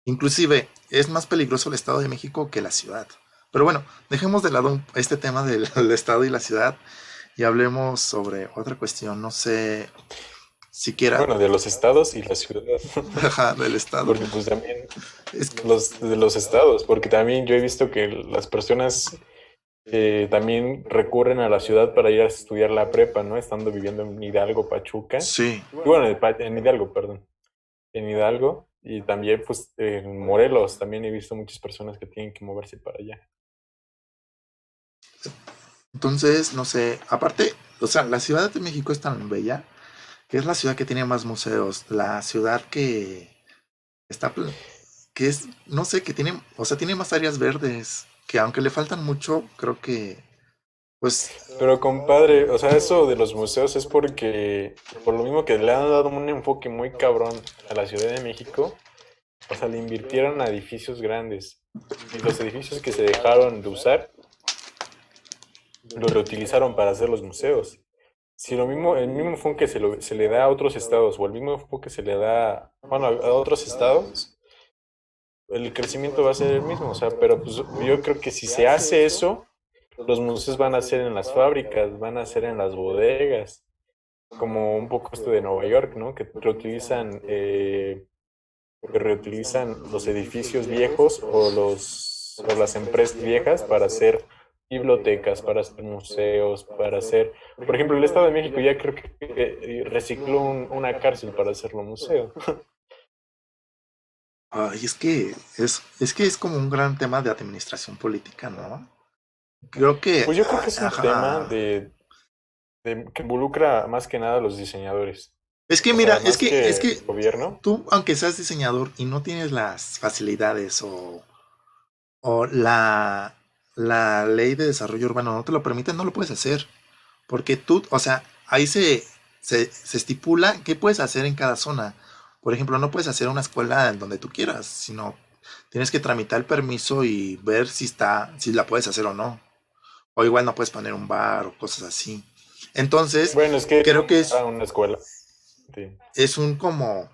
A: Inclusive, es más peligroso el Estado de México que la ciudad. Pero bueno, dejemos de lado este tema del del Estado y la ciudad y hablemos sobre otra cuestión, no sé, siquiera
B: Bueno, de los estados y la ciudad.
A: ajá, del Estado.
B: Porque pues también
A: Es que,
B: de los estados, porque también yo he visto que las personas también recurren a la ciudad para ir a estudiar la prepa, ¿no? Estando viviendo en Hidalgo, Pachuca.
A: sí,
B: Y bueno, en Hidalgo, perdón. En Hidalgo. Y también, pues, en Morelos, también he visto muchas personas que tienen que moverse para allá.
A: entonces, no sé, aparte, o sea, la Ciudad de México es tan bella ¿Qué es la ciudad que tiene más museos? La ciudad que está, que es, no sé, que tiene, o sea, tiene más áreas verdes, que aunque le faltan mucho, creo que, pues,
B: Pero compadre, o sea, eso de los museos es porque, por lo mismo que le han dado un enfoque muy cabrón a la Ciudad de México, o sea, le invirtieron a edificios grandes. Y los edificios que se dejaron de usar, los reutilizaron para hacer los museos. Si lo mismo, el mismo enfoque se le da a otros estados, o el mismo enfoque se le da, bueno, a otros estados, el crecimiento va a ser el mismo. O sea, pero pues yo creo que si se hace eso, los museos van a ser en las fábricas, van a ser en las bodegas, como un poco esto de Nueva York, ¿no? Que reutilizan los edificios viejos o las empresas viejas para hacer bibliotecas, para hacer museos, para hacer... Por ejemplo, el Estado de México ya creo que recicló una cárcel para hacerlo museo.
A: ay, es que es como un gran tema de administración política, ¿no? Creo que,
B: Pues yo creo que es un tema
A: ajá.
B: que involucra más que nada a los diseñadores.
A: Es que
B: O
A: mira,
B: sea, más
A: es
B: que
A: que
B: el gobierno.
A: tú, aunque seas diseñador y no tienes las facilidades o la ley de desarrollo urbano no te lo permite, no lo puedes hacer. Porque tú, o sea, ahí se estipula qué puedes hacer en cada zona. Por ejemplo, no puedes hacer una escuela en donde tú quieras, sino tienes que tramitar el permiso y ver si está, si la puedes hacer o no. O igual no puedes poner un bar o cosas así. Entonces,
B: Bueno, es que
A: creo que
B: a una escuela. Sí.
A: es un como,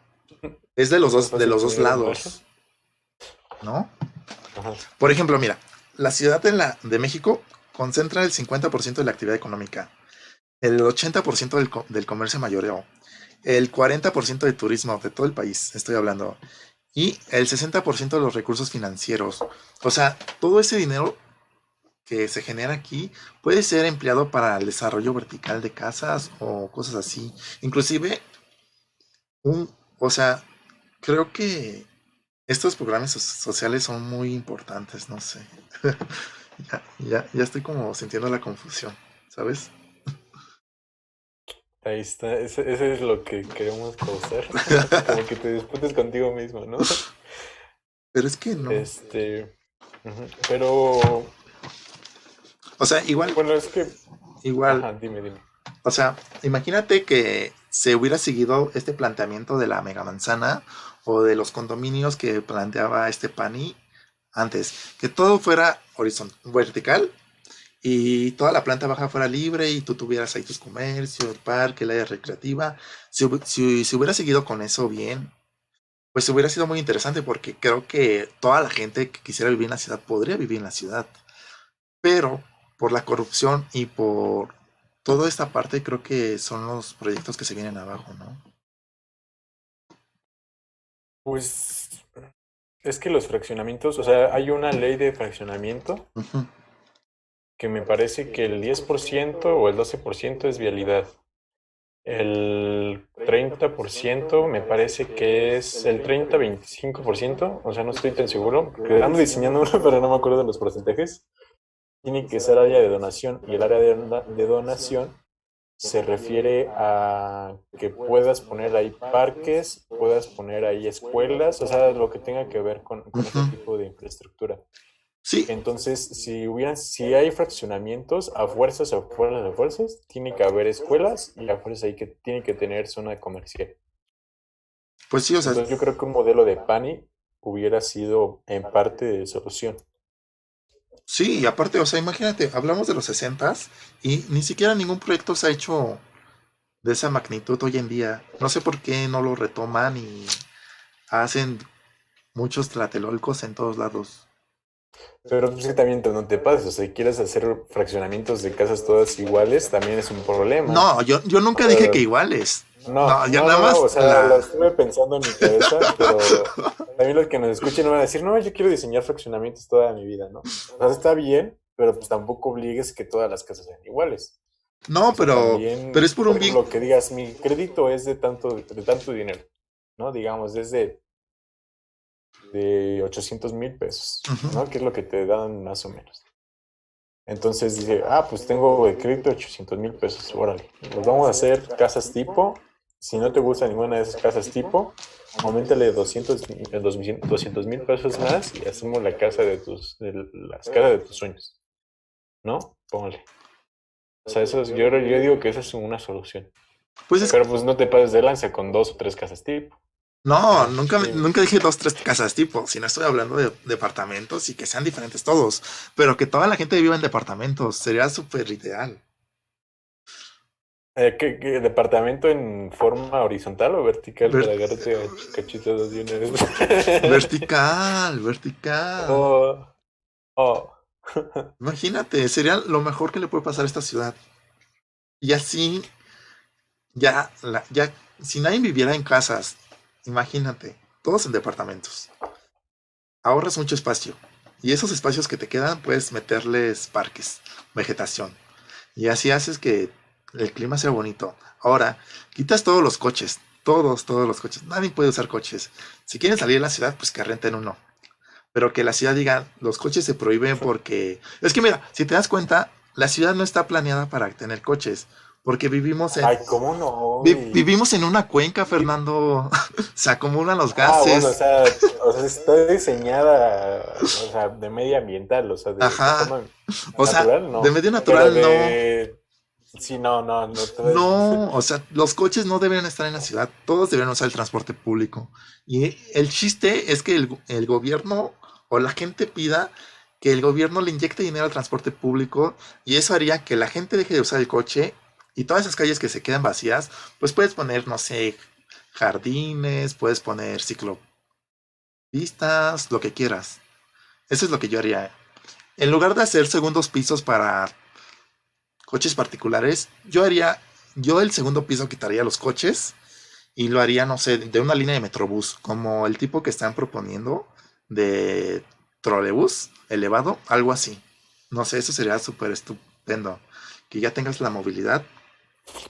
B: Es más
A: de
B: fácil
A: los dos
B: poner un bar.
A: lados, ¿no?
B: Ajá.
A: Por ejemplo, mira, la ciudad de México concentra el 50% de la actividad económica, el 80% del comercio mayoreo, el 40% de turismo de todo el país, estoy hablando, y el 60% de los recursos financieros. O sea, todo ese dinero que se genera aquí puede ser empleado para el desarrollo vertical de casas o cosas así. Inclusive, o sea, creo que estos programas sociales son muy importantes, no sé. Ya estoy como sintiendo la confusión, ¿sabes?
B: Ahí está, eso es lo que queremos causar. Como que te disputes contigo mismo, ¿no?
A: Pero es que no.
B: Pero,
A: O sea,
B: bueno, es que,
A: igual,
B: ajá, dime.
A: o sea, imagínate que se hubiera seguido este planteamiento de la mega manzana o de los condominios que planteaba este Pani antes, que todo fuera horizontal, vertical y toda la planta baja fuera libre y tú tuvieras ahí tus comercios, el parque, el área recreativa. Si hubiera seguido con eso bien, pues hubiera sido muy interesante porque creo que toda la gente que quisiera vivir en la ciudad podría vivir en la ciudad. Pero por la corrupción y por toda esta parte creo que son los proyectos que se vienen abajo, ¿no?
B: Pues es que los fraccionamientos, o sea, hay una ley de fraccionamiento
A: Ujú,
B: que me parece que el 10% o el 12% es vialidad. El 30% me parece que es el 30-25%, o sea, no estoy tan seguro, porque ando diseñando uno, pero no me acuerdo de los porcentajes. Tiene que ser área de donación y el área de donación se refiere a que puedas poner ahí parques, puedas poner ahí escuelas, o sea, lo que tenga que ver con
A: ujú.
B: ese tipo de infraestructura.
A: Sí,
B: Entonces, si hay fraccionamientos, a fuerzas, tiene que haber escuelas y a fuerzas tiene que tener zona comercial.
A: pues sí, o sea,
B: Entonces, yo creo que un modelo de PANI hubiera sido en parte de solución.
A: sí, y aparte, o sea, imagínate, hablamos de los 60 y ni siquiera ningún proyecto se ha hecho de esa magnitud hoy en día. No sé por qué no lo retoman y hacen muchos tlatelolcos en todos lados.
B: Pero pues, que también no te pases, o sea, si quieres hacer fraccionamientos de casas todas iguales, también es un problema.
A: No, yo
B: O
A: nunca dije que
B: sea,
A: iguales.
B: no,
A: No, ya
B: no,
A: nada
B: no, no, o
A: más
B: sea, lo estuve pensando en mi cabeza, pero también los que nos escuchen van a decir, no, yo quiero diseñar fraccionamientos toda mi vida, ¿no? O sea, está bien, pero pues tampoco obligues que todas las casas sean iguales.
A: no,
B: O sea,
A: pero
B: también,
A: es por
B: por
A: un bien.
B: ejemplo, que digas, mi crédito es de tanto dinero, ¿no? Digamos, desde de 800,000 pesos,
A: Ujú.
B: ¿no? Que es lo que te dan más o menos. Entonces dice, ah, pues tengo el crédito de 800,000 pesos, órale. Pues vamos a hacer casas tipo. si no te gusta ninguna de esas casas tipo, aumentale 200,000 pesos más y hacemos las casas de tus sueños, ¿no? Póngale. O sea, yo digo que esa es una solución.
A: Pues es,
B: Pero pues no te pases de lanza con 2 o 3 casas tipo.
A: no,
B: Ajá,
A: nunca,
B: dime.
A: nunca dije dos, tres casas tipo, sino estoy hablando de departamentos y que sean diferentes todos, pero que toda la gente viva en departamentos, sería súper ideal.
B: ¿Qué departamento en forma horizontal o vertical
A: Ver-
B: para agarrarte a cachitos de una vez?
A: vertical, vertical.
B: Oh, oh.
A: Imagínate, sería lo mejor que le puede pasar a esta ciudad. Y así, ya, si nadie viviera en casas, imagínate, todos en departamentos. Ahorras mucho espacio. Y esos espacios que te quedan, puedes meterles parques, vegetación. Y así haces que el clima sea bonito. Ahora, quitas todos los coches, todos los coches. Nadie puede usar coches. Si quieren salir de la ciudad, pues que renten uno. Pero que la ciudad diga, los coches se prohíben porque... Es que mira, si te das cuenta, la ciudad no está planeada para tener coches. Porque
B: Ay, ¿cómo no, güey?
A: vivimos en una cuenca, Fernando. Se acumulan los
B: Bueno,
A: gases.
B: o sea, está diseñada, o sea, de medioambiental, o sea, de
A: Ajá.
B: forma
A: O sea,
B: natural,
A: de
B: no.
A: medio
B: Pero
A: natural no.
B: de... Sí, no,
A: No, o sea, los coches no deberían estar en la ciudad, todos deberían usar el transporte público. Y el chiste es que el gobierno o la gente pida que el gobierno le inyecte dinero al transporte público y eso haría que la gente deje de usar el coche y todas esas calles que se quedan vacías, pues puedes poner, no sé, jardines, puedes poner ciclopistas, lo que quieras. Eso es lo que yo haría. En lugar de hacer segundos pisos para coches particulares, yo el segundo piso quitaría los coches y lo haría, no sé, de una línea de Metrobús, como el tipo que están proponiendo de trolebús elevado, algo así. No sé, eso sería súper estupendo. Que ya tengas la movilidad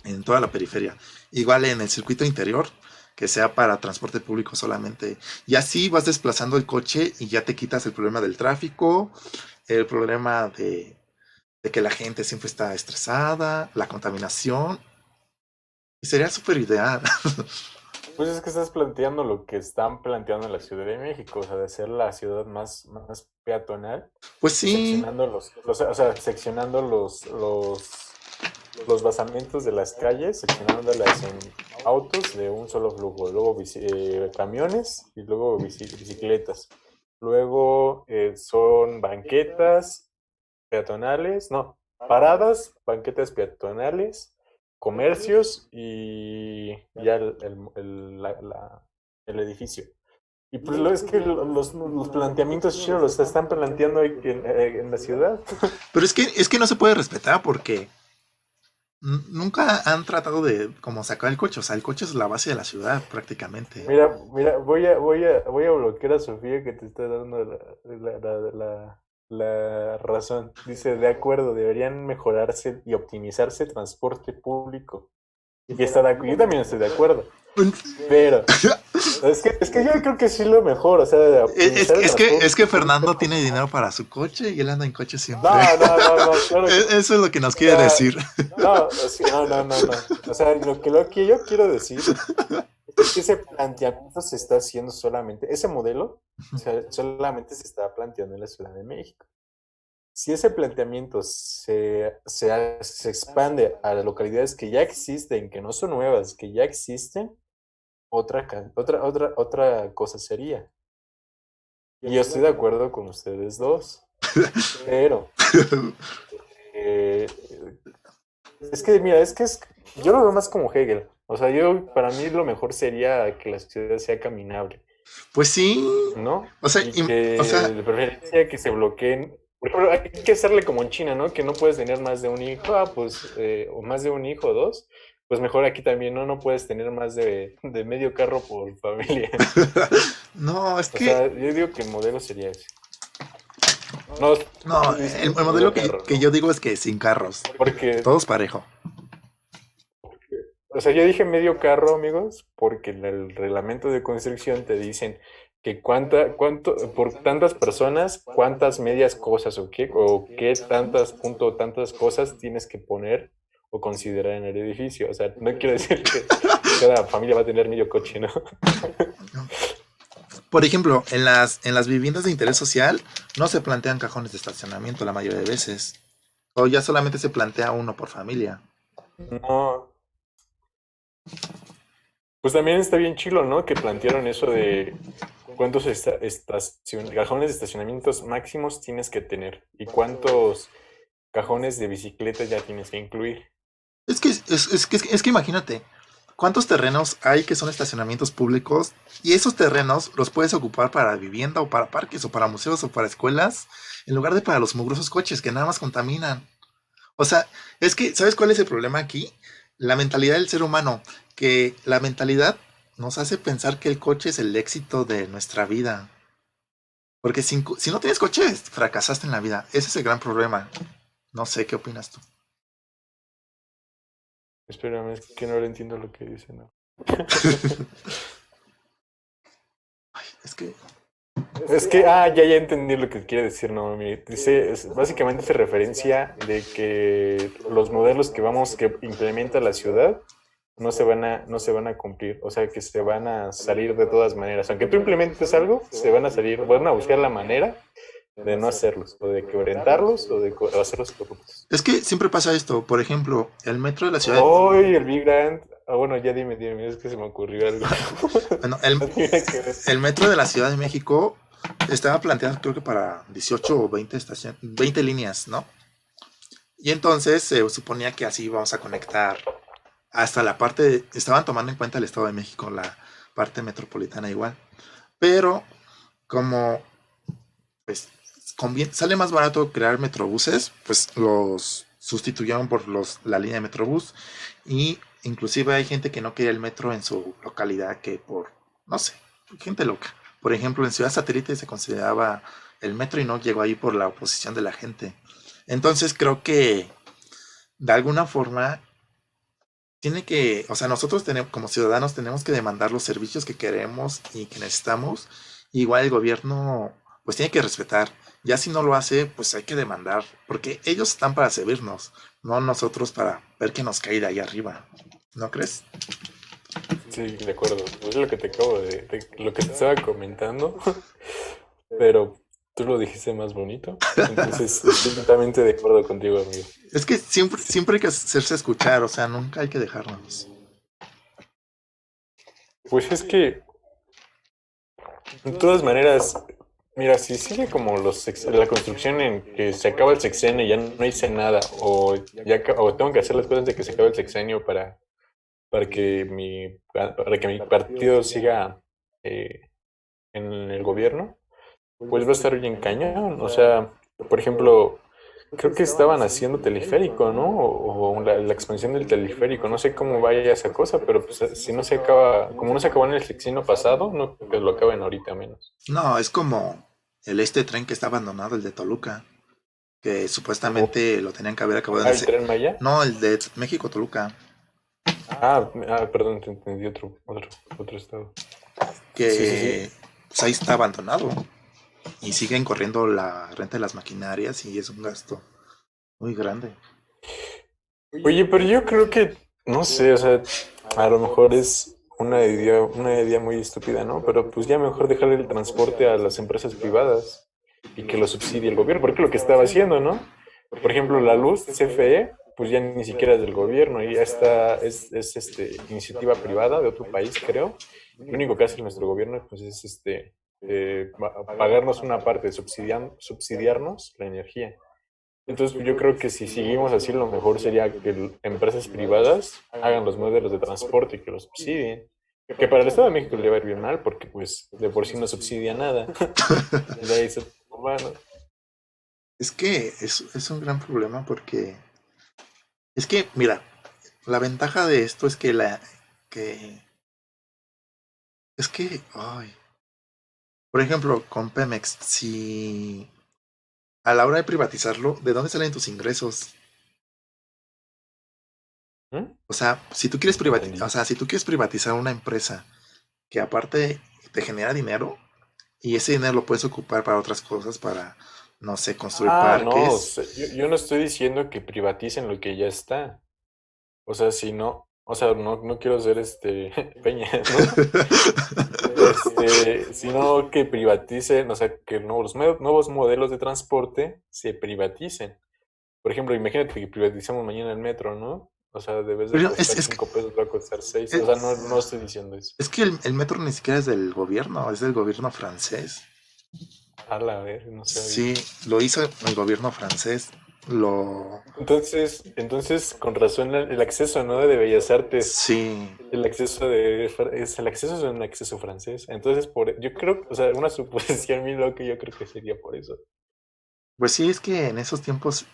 A: en toda la periferia. Igual en el circuito interior, que sea para transporte público solamente. Y así vas desplazando el coche y ya te quitas el problema del tráfico, el problema de que la gente siempre está estresada, la contaminación. Y sería súper ideal.
B: Pues es que estás planteando lo que están planteando en la Ciudad de México, o sea, de hacer la ciudad más peatonal
A: Pues
B: y
A: sí,
B: seccionando o sea, seccionando los basamientos de las calles, seccionándolas en autos de un solo flujo, luego camiones y luego bicicletas. Luego son banquetas peatonales, no, paradas, banquetas peatonales, comercios y ya el edificio. Y pues es que los planteamientos chinos los están planteando en la ciudad.
A: pero es que no se puede respetar porque nunca han tratado de como sacar el coche. O sea, el coche es la base de la ciudad prácticamente.
B: Mira, voy a bloquear a Sofía que te está dando la razón. Dice, de acuerdo, deberían mejorarse y optimizarse transporte público. Y yo también estoy de acuerdo. Pero es que yo creo que sí lo mejor, o sea, de
A: Es,
B: optimizar el
A: es que,
B: transporte
A: es que
B: público.
A: Fernando tiene dinero para su coche y él anda en coche siempre.
B: No, claro que
A: Eso es lo que nos
B: o
A: quiere
B: sea,
A: decir.
B: no, no. O sea, lo que yo quiero decir es que ese planteamiento se está haciendo solamente, ese modelo, o sea, solamente se está planteando en la Ciudad de México. Si ese planteamiento se expande a las localidades que ya existen, que no son nuevas, que ya existen, otra cosa sería. Y yo estoy de acuerdo con ustedes dos, pero eh, es que, mira, yo lo veo más como Hegel. O sea, para mí lo mejor sería que la ciudad sea caminable,
A: Pues sí.
B: ¿no?
A: O sea,
B: Y
A: o sea,
B: que de preferencia que se bloqueen. Por ejemplo, hay que hacerle como en China, ¿no? Que no puedes tener más de un hijo, pues, o más de un hijo, dos. Pues mejor aquí también, ¿no? No puedes tener más de medio carro por familia.
A: no, es
B: O
A: que
B: sea, yo digo que el modelo sería ese. No,
A: no,
B: tú dices
A: el modelo
B: medio
A: que,
B: carro,
A: que
B: ¿no?
A: yo digo es que sin carros,
B: Porque
A: todos parejo.
B: O sea, yo dije medio carro, amigos, porque en el reglamento de construcción te dicen que por tantas personas, cuántas medias cosas o qué tantas cosas tienes que poner o considerar en el edificio. O sea, no quiero decir que cada familia va a tener medio coche, ¿no?
A: Por ejemplo, en las viviendas de interés social no se plantean cajones de estacionamiento la mayoría de veces. O ya solamente se plantea uno por familia.
B: No, pues también está bien chilo, ¿no? Que plantearon eso de cuántos cajones de estacionamientos máximos tienes que tener y cuántos cajones de bicicleta ya tienes que incluir.
A: Es que imagínate, ¿cuántos terrenos hay que son estacionamientos públicos? Y esos terrenos los puedes ocupar para vivienda o para parques o para museos o para escuelas, en lugar de para los mugrosos coches que nada más contaminan. O sea, es que, ¿sabes cuál es el problema aquí? La mentalidad del ser humano, que la mentalidad nos hace pensar que el coche es el éxito de nuestra vida. Porque si no tienes coche, fracasaste en la vida. Ese es el gran problema. No sé, ¿qué opinas tú?
B: Espérame, es que no le entiendo lo que dice, ¿no?
A: Es que,
B: Es que, ya entendí lo que quiere decir Naomi. Dice, básicamente hace referencia de que los modelos que implementa la ciudad no se van a cumplir. O sea, que se van a salir de todas maneras. Aunque tú implementes algo, se van a salir, van a buscar la manera de no hacerlos, o de orientarlos, o hacerlos corruptos.
A: es que siempre pasa esto. Por ejemplo, el metro de la ciudad.
B: Hoy el Big Grant. Bueno, ya dime, es que se me ocurrió algo.
A: Bueno,
B: No tiene que ver.
A: el metro de la Ciudad de México estaba planteado creo que para 18 o 20 estaciones, 20 líneas, ¿no? Y entonces se suponía que así vamos a conectar hasta la parte, estaban tomando en cuenta el Estado de México, la parte metropolitana igual. Pero como pues sale más barato crear metrobuses, pues los sustituyeron por la línea de metrobús y inclusive hay gente que no quería el metro en su localidad que por, no sé, gente loca. Por ejemplo, en Ciudad Satélite se consideraba el metro y no llegó ahí por la oposición de la gente. Entonces creo que de alguna forma o sea, nosotros tenemos, como ciudadanos tenemos que demandar los servicios que queremos y que necesitamos. Igual el gobierno, pues tiene que respetar. Ya si no lo hace, pues hay que demandar, porque ellos están para servirnos, no nosotros para ver que nos cae de ahí arriba. ¿No crees?
B: Sí, de acuerdo. Es lo que te acabo lo que te estaba comentando, pero tú lo dijiste más bonito. Entonces, estoy totalmente de acuerdo contigo, amigo.
A: Es que siempre hay que hacerse escuchar, o sea, nunca hay que dejarnos.
B: Pues es que, de todas maneras, mira, si sigue como la construcción en que se acaba el sexenio y ya no hice nada, o tengo que hacer las cosas de que se acabe el sexenio para que mi partido siga eh, en el gobierno, pues va a estar bien cañón. O sea, por ejemplo, creo que estaban haciendo teleférico, ¿no? O la expansión del teleférico. No sé cómo vaya esa cosa, pero pues, si no se acaba, como no se acabó en el sexenio pasado, no creo que lo acaben ahorita menos.
A: No, es como este tren que está abandonado, el de Toluca, que
B: O-
A: supuestamente lo tenían que haber acabado en
B: ¿El
A: ese.
B: Tren Maya?
A: No, el de México-Toluca,
B: Perdón, te entendí otro estado. Sí, sí, sí.
A: que pues ahí está abandonado y siguen corriendo la renta de las maquinarias y es un gasto muy grande.
B: Oye, pero yo creo que, no sé, o sea, a lo mejor es una idea muy estúpida, ¿no? Pero pues ya mejor dejarle el transporte a las empresas privadas y que lo subsidie el gobierno, porque es lo que estaba haciendo, ¿no? Por ejemplo, la luz, CFE, pues ya ni siquiera es del gobierno, y ya es iniciativa privada de otro país, creo. Lo único que hace nuestro gobierno, pues es pagarnos una parte, subsidiarnos la energía. Entonces, yo creo que si seguimos así, lo mejor sería que empresas privadas hagan los modelos de transporte y que los subsidien. Que para el Estado de México le va a ir bien mal, porque pues de por sí no subsidia nada. De ahí bueno,
A: Es que es un gran problema porque es que, mira, la ventaja de esto es que ay, por ejemplo, con Pemex, si a la hora de privatizarlo, ¿de dónde salen tus ingresos?
B: ¿Mm?
A: O sea, si tú quieres
B: No entendí.
A: privatizar una empresa que aparte te genera dinero y ese dinero lo puedes ocupar para otras cosas, para, no sé, construir
B: No, o
A: parques.
B: sea, yo no estoy diciendo que privaticen lo que ya está. O sea, si no. o sea, no quiero ser Peña, ¿no? Sino que privaticen, o sea, que nuevos modelos de transporte se privaticen. Por ejemplo, imagínate que privaticemos mañana el metro, ¿no? O sea, debes de
A: Pero
B: costar 5 pesos, va a costar 6. O
A: es,
B: sea, no estoy diciendo eso.
A: es que el metro ni siquiera es del gobierno, es del gobierno francés.
B: A la ver, no sabía.
A: Sí, lo hizo el gobierno francés. Lo...
B: Entonces, con razón el acceso, ¿no? De Bellas Artes,
A: Sí,
B: el acceso es un acceso francés. Entonces, yo creo, o sea, una suposición muy loca, yo creo que sería por eso.
A: pues sí, es que en esos tiempos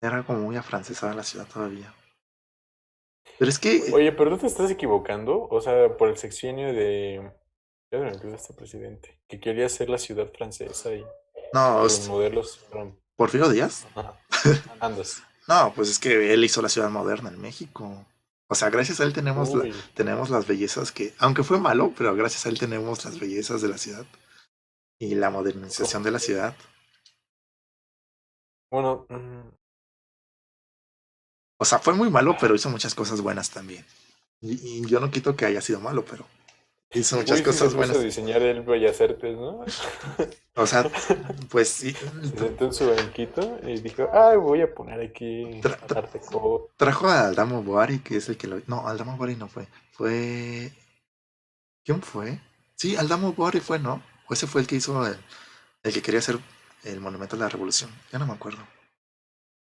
A: era como muy afrancesada la ciudad todavía. Pero es que,
B: Oye, pero tú te estás equivocando, o sea, por el sexenio de, ya se me olvidó este presidente, que quería hacer la ciudad francesa y
A: no,
B: que los modelos fueron,
A: Porfirio Díaz.
B: ajá, andas.
A: No, pues es que él hizo la ciudad moderna en México. O sea, gracias a él
B: Uy,
A: tenemos las bellezas que, aunque fue malo, pero gracias a él tenemos las bellezas de la ciudad y la modernización de la ciudad.
B: bueno,
A: O sea, fue muy malo, pero hizo muchas cosas buenas también. Y yo no quito que haya sido malo, pero hizo muchas
B: uy, sí se
A: cosas
B: puso a
A: buenas.
B: diseñar el Bellas Artes, ¿no?
A: O sea, pues sí,
B: Se sentó en su banquito y dijo, ay, voy a poner aquí
A: tra- tra-
B: Art Deco.
A: trajo a Aldamo Boari, que es el que lo... No, Aldamo Boari no fue. Fue... ¿Quién fue? Sí, Aldamo Boari fue, ¿no? O ese fue el que hizo el que quería hacer el Monumento a la Revolución. Ya no me acuerdo.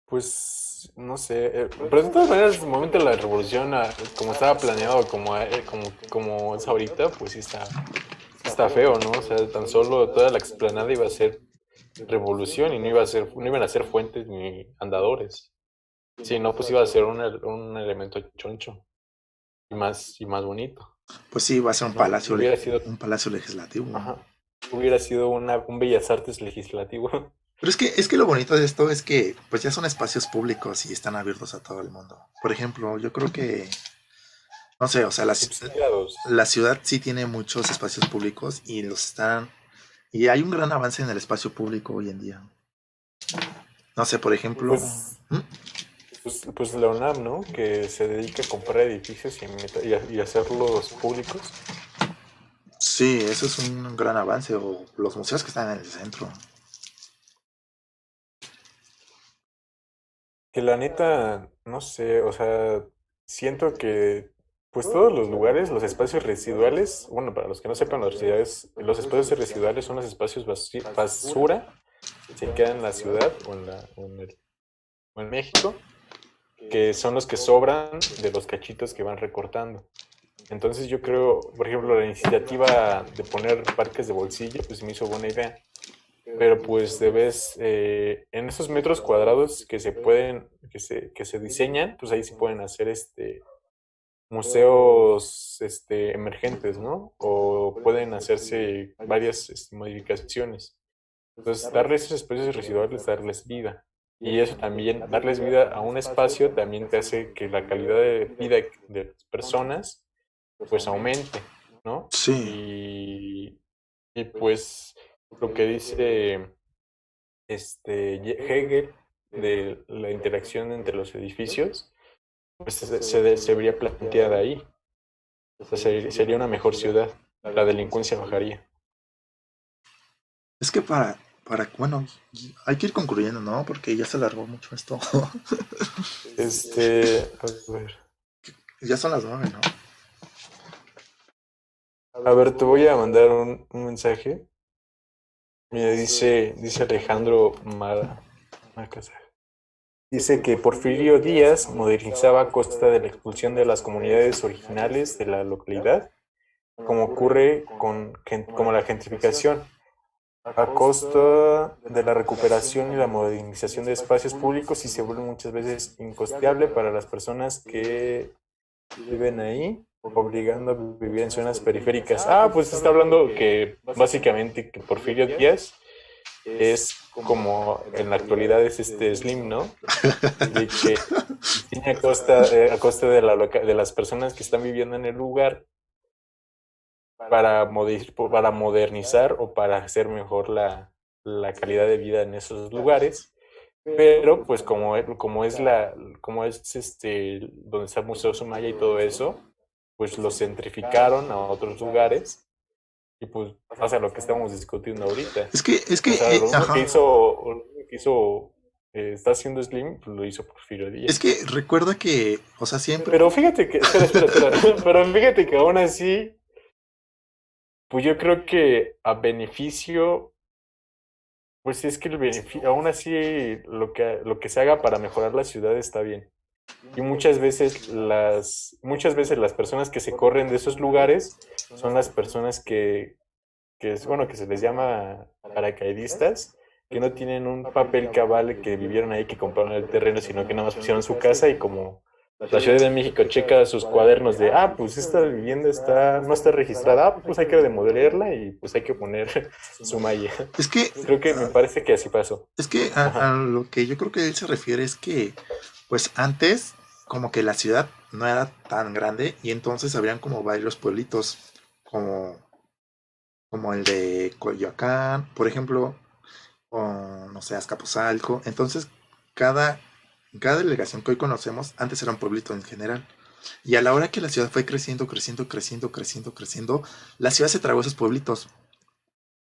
B: Pues, no sé, pero de todas maneras, en el momento de la revolución, como estaba planeado, como es ahorita, pues sí está feo, ¿no? O sea, tan solo toda la explanada iba a ser revolución y no iban a ser fuentes ni andadores. Sí, no, pues iba a ser un elemento choncho y más bonito,
A: Pues sí, va a ser
B: ¿no? Hubiera sido,
A: un palacio legislativo.
B: ajá, hubiera sido un Bellas Artes legislativo.
A: Pero es que lo bonito de esto es que pues ya son espacios públicos y están abiertos a todo el mundo. Por ejemplo, yo creo que, no sé, o sea,
B: Subsidiados.
A: la ciudad sí tiene muchos espacios públicos y los están... Y hay un gran avance en el espacio público hoy en día. No sé, por ejemplo...
B: Pues
A: ¿Mm?
B: pues la UNAM, ¿no? Que se dedica a comprar edificios y hacerlos públicos.
A: Sí, eso es un gran avance. O los museos que están en el centro.
B: Que la neta, no sé, o sea, siento que pues todos los lugares, los espacios residuales, bueno, para los que no sepan, los espacios residuales son los espacios basura que se quedan en la ciudad o en México, que son los que sobran de los cachitos que van recortando. Entonces yo creo, por ejemplo, la iniciativa de poner parques de bolsillo, pues me hizo buena idea. Pero pues debes, en esos metros cuadrados que se diseñan, pues ahí se pueden hacer museos emergentes, ¿no? O pueden hacerse varias modificaciones. Entonces, darles esos espacios residuales, darles vida. Y eso también, darles vida a un espacio, también te hace que la calidad de vida de las personas, pues aumente, ¿no?
A: Sí,
B: Y pues lo que dice Hegel de la interacción entre los edificios, pues se vería planteada ahí. O sea, sería una mejor ciudad. La delincuencia bajaría.
A: es que bueno, hay que ir concluyendo, ¿no? Porque ya se alargó mucho esto.
B: A ver.
A: Ya son las 9, ¿no?
B: A ver, te voy a mandar un mensaje. Mira, dice Alejandro Macasar. Dice que Porfirio Díaz modernizaba a costa de la expulsión de las comunidades originales de la localidad, como ocurre como la gentrificación, a costa de la recuperación y la modernización de espacios públicos y se vuelve muchas veces incosteable para las personas que viven ahí, obligando a vivir en zonas periféricas. Ah, pues está hablando que básicamente que Porfirio Díaz es como en la actualidad es Slim, ¿no? De que tiene a costa de las personas que están viviendo en el lugar para modernizar o para hacer mejor la calidad de vida en esos lugares, pero pues como es donde está el Museo Sumaya y todo eso, pues lo centrificaron a otros lugares y pues pasa lo que estamos discutiendo ahorita. O sea,
A: Ajá.
B: lo único que hizo, está haciendo Slim, pues lo hizo Porfirio
A: Es
B: Díaz.
A: que recuerda que, o sea, siempre.
B: Pero fíjate que, espera, pero fíjate que aún así, pues yo creo que a beneficio, pues es que el beneficio, aún así lo que se haga para mejorar la ciudad está bien. Y muchas veces las personas que se corren de esos lugares son las personas bueno, que se les llama paracaidistas, que no tienen un papel cabal que vivieron ahí, que compraron el terreno, sino que nada más pusieron su casa y como la Ciudad de México checa sus cuadernos de, pues esta vivienda no está registrada, pues hay que demolerla y pues hay que poner su malla.
A: Es que,
B: Creo que me parece que así pasó.
A: a
B: Ajá.
A: lo que yo creo que él se refiere es que, pues antes, como que la ciudad no era tan grande y entonces habrían como varios pueblitos, como, como el de Coyoacán, por ejemplo, o no sé, Azcapotzalco. Entonces, cada, cada delegación que hoy conocemos antes era un pueblito en general. Y a la hora que la ciudad fue creciendo, creciendo, creciendo, creciendo, creciendo, la ciudad se tragó esos pueblitos.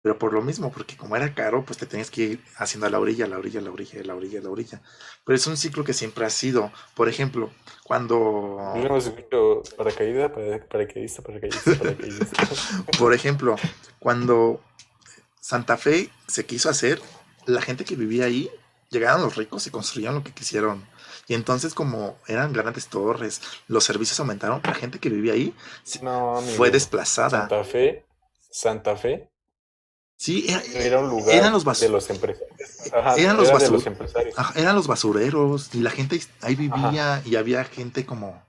A: Pero por lo mismo, porque como era caro, pues te tenías que ir haciendo a la orilla, a la orilla, a la orilla, a la orilla, a la orilla. Pero es un ciclo que siempre ha sido. Por ejemplo,
B: Yo
A: cuando,
B: hemos escuchado paracaídas, paracaidista, paracaidista, paracaidista.
A: por ejemplo, cuando Santa Fe se quiso hacer, la gente que vivía ahí, llegaron los ricos y construyeron lo que quisieron. Y entonces, como eran grandes torres, los servicios aumentaron, la gente que vivía ahí
B: No,
A: fue
B: amigo.
A: desplazada.
B: Santa Fe
A: Sí,
B: era un
A: eran
B: lugar
A: los
B: de
A: bas-
B: los empresarios. Ajá,
A: eran los
B: era de
A: basur
B: los empresarios.
A: eran los basureros y la gente ahí
B: Ajá.
A: vivía y había gente como,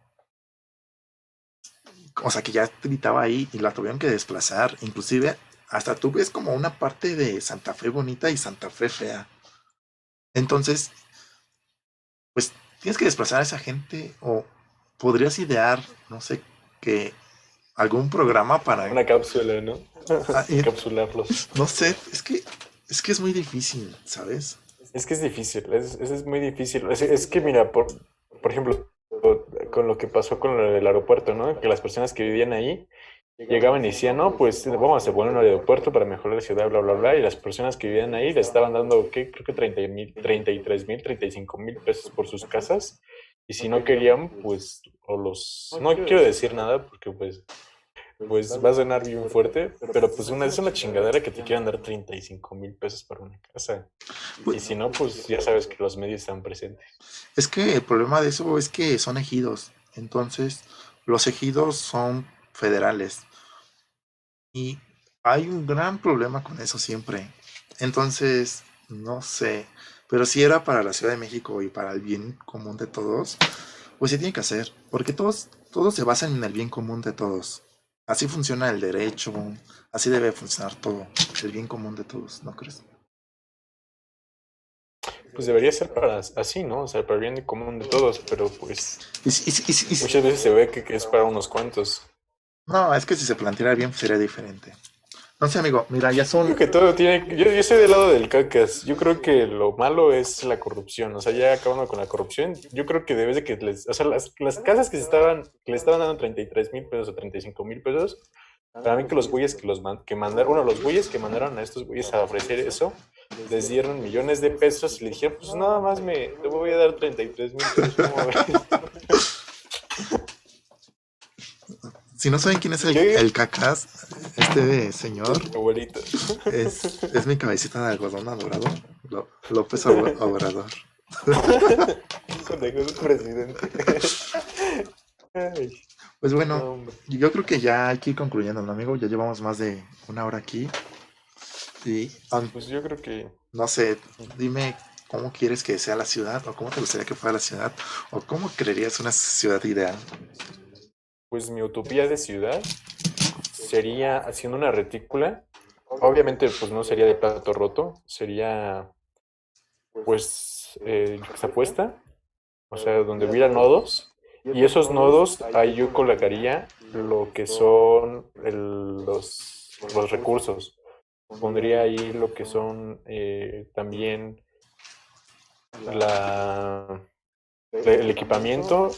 A: o sea, que ya gritaba ahí y la tuvieron que desplazar. Inclusive, hasta tú ves como una parte de Santa Fe bonita y Santa Fe fea. Entonces, pues tienes que desplazar a esa gente o podrías idear, no sé, que algún programa para,
B: Una cápsula, ¿no?
A: ir,
B: Encapsularlos.
A: no sé, es que es muy difícil, ¿sabes?
B: Es que es difícil, es muy difícil. Es que mira, por ejemplo, con lo que pasó con lo del aeropuerto, ¿no? Que las personas que vivían ahí llegaban y decían, no, pues vamos a hacer un aeropuerto para mejorar la ciudad, bla, bla, bla. Y las personas que vivían ahí le estaban dando, ¿qué? Creo que 30,000, 33,000, 35,000 pesos por sus casas. Y si no querían, pues, no quiero decir nada porque pues va a sonar bien fuerte, pero pues es una chingadera que te quieran dar 35,000 pesos para una casa. Y si no, pues ya sabes que los medios están presentes.
A: Es que el problema de eso es que son ejidos. Entonces, los ejidos son federales. Y hay un gran problema con eso siempre. Entonces, no sé. Pero si era para la Ciudad de México y para el bien común de todos, pues se tiene que hacer. Porque todos se basan en el bien común de todos. Así funciona el derecho. Así debe funcionar todo. El bien común de todos, ¿no crees?
B: Pues debería ser para así, ¿no? O sea, para el bien común de todos, pero pues muchas veces se ve que es para unos cuantos.
A: no, es que si se planteara bien sería diferente. No sé, amigo, mira, ya
B: Yo creo
A: son.
B: que todo tiene. Yo estoy del lado del cacas. Yo creo que lo malo es la corrupción. O sea, ya acabando con la corrupción, yo creo que debes de que les. O sea, las casas que le estaban dando 33,000 pesos o 35,000 pesos, para mí que los güeyes que mandaron. Bueno, los güeyes que mandaron a estos güeyes a ofrecer eso, les dieron millones de pesos y le dijeron, pues nada más te voy a dar 33,000 pesos. ¿Cómo ves?
A: Si no saben quién es
B: ¿Qué?
A: el cacas, este señor
B: Abuelito.
A: es mi cabecita de algodón adorado, López Obrador.
B: Hijo de presidente. Ay,
A: Pues bueno,
B: no, hombre.
A: yo creo que ya hay que ir concluyendo, ¿no, amigo? Ya llevamos más de una hora aquí. Y
B: Pues yo creo que
A: no sé, dime cómo quieres que sea la ciudad, o cómo te gustaría que fuera la ciudad, o cómo creerías una ciudad ideal.
B: pues mi utopía de ciudad sería haciendo una retícula. Obviamente, pues no sería de plato roto, sería pues yuxtapuesta, o sea, donde hubiera nodos. Y esos nodos, ahí yo colocaría lo que son los recursos. Pondría ahí lo que son también el equipamiento,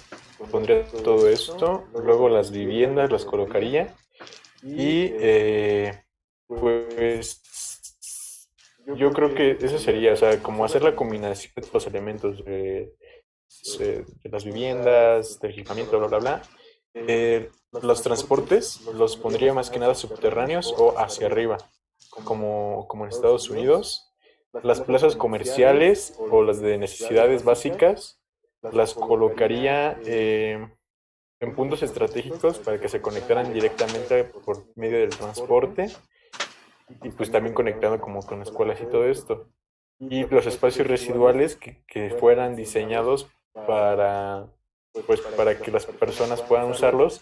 B: pondría todo esto, luego las viviendas las colocaría y pues yo creo que eso sería, o sea, como hacer la combinación de los elementos de las viviendas, del equipamiento, bla, bla, bla. Los transportes los pondría más que nada subterráneos o hacia arriba, como en Estados Unidos. Las plazas comerciales o las de necesidades básicas las colocaría en puntos estratégicos para que se conectaran directamente por medio del transporte y pues también conectando como con escuelas y todo esto. Y los espacios residuales que fueran diseñados para, pues, para que las personas puedan usarlos,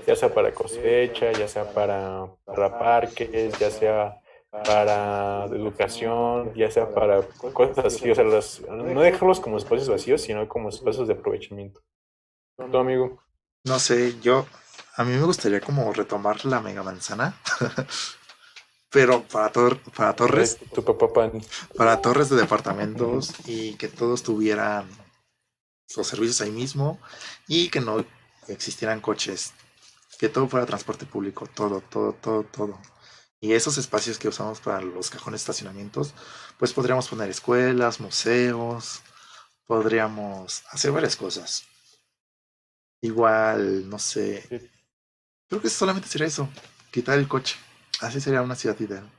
B: ya sea para cosecha, ya sea para parques, ya sea para educación, ya sea para cosas así, o sea, no dejarlos como espacios vacíos, sino como espacios de aprovechamiento. ¿Tu amigo?
A: No sé, a mí me gustaría como retomar la mega manzana, pero para torres,
B: Tu papá pan.
A: para torres de departamentos y que todos tuvieran los servicios ahí mismo y que no existieran coches, que todo fuera transporte público, todo, todo, todo, todo. Y esos espacios que usamos para los cajones de estacionamientos, pues podríamos poner escuelas, museos, podríamos hacer varias cosas. Igual, no sé, creo que solamente sería eso, quitar el coche. Así sería una ciudad ideal.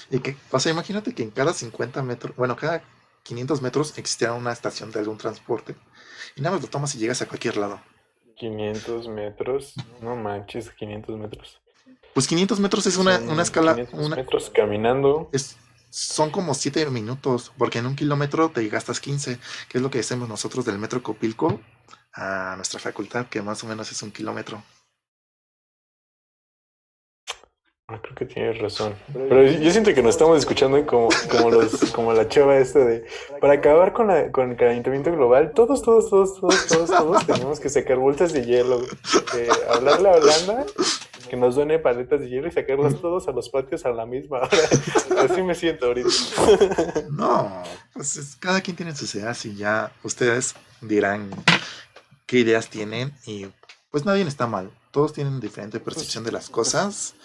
A: Y que, o sea, imagínate que en cada 50 metros, bueno, cada 500 metros existiera una estación de algún transporte. Y nada más lo tomas y llegas a cualquier lado.
B: 500 metros, no manches, 500 metros.
A: Pues 500 metros es una
B: Son
A: escala,
B: 500 metros caminando.
A: son como 7 minutos, porque en un kilómetro te gastas 15, que es lo que hacemos nosotros del metro Copilco a nuestra facultad, que más o menos es un kilómetro.
B: Creo que tienes razón. Pero yo siento que nos estamos escuchando como la chava esta de para acabar con el calentamiento global, todos tenemos que sacar bolsas de hielo, hablarle a Holanda que nos done paletas de hielo y sacarlos todos a los patios a la misma hora. Así me siento ahorita.
A: No, pues cada quien tiene sus ideas y ya ustedes dirán qué ideas tienen y pues nadie está mal. Todos tienen diferente percepción de las cosas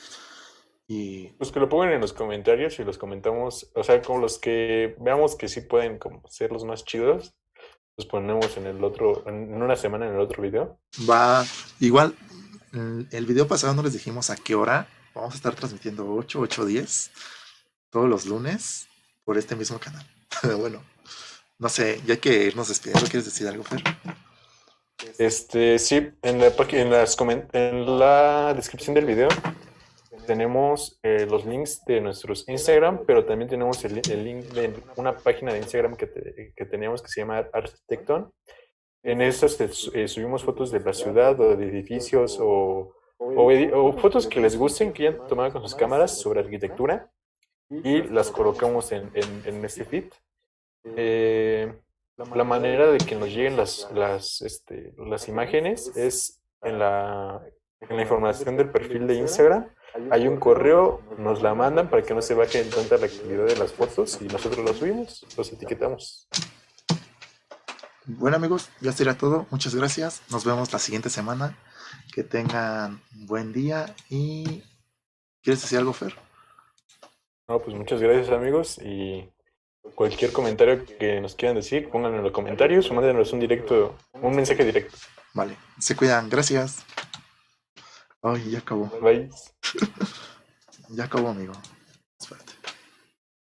A: y
B: Pues que lo pongan en los comentarios y los comentamos, o sea, como los que veamos que sí pueden como ser los más chidos, los ponemos en una semana en el otro video.
A: va igual. El video pasado no les dijimos a qué hora. Vamos a estar transmitiendo 8:10 todos los lunes por este mismo canal. Bueno, no sé, ya hay que irnos despidiendo. ¿Quieres decir algo, Fer?
B: Sí, en la descripción del video tenemos los links de nuestros Instagram, pero también tenemos el link de una página de Instagram que tenemos que se llama Architecton. En estas subimos fotos de la ciudad o de edificios o fotos que les gusten, que hayan tomado con sus cámaras sobre arquitectura y las colocamos en este feed. La manera de que nos lleguen las imágenes es en la información del perfil de Instagram. Hay un correo, nos la mandan para que no se baje en tanta la actividad de las fotos y nosotros las subimos, los etiquetamos.
A: Bueno, amigos, ya será todo. Muchas gracias. Nos vemos la siguiente semana. Que tengan buen día y ¿quieres decir algo, Fer?
B: No, pues muchas gracias, amigos, y cualquier comentario que nos quieran decir, pónganlo en los comentarios o mándenos un mensaje directo.
A: Vale, se cuidan. Gracias. Ay, ya acabó.
B: Bye.
A: Ya acabó, amigo.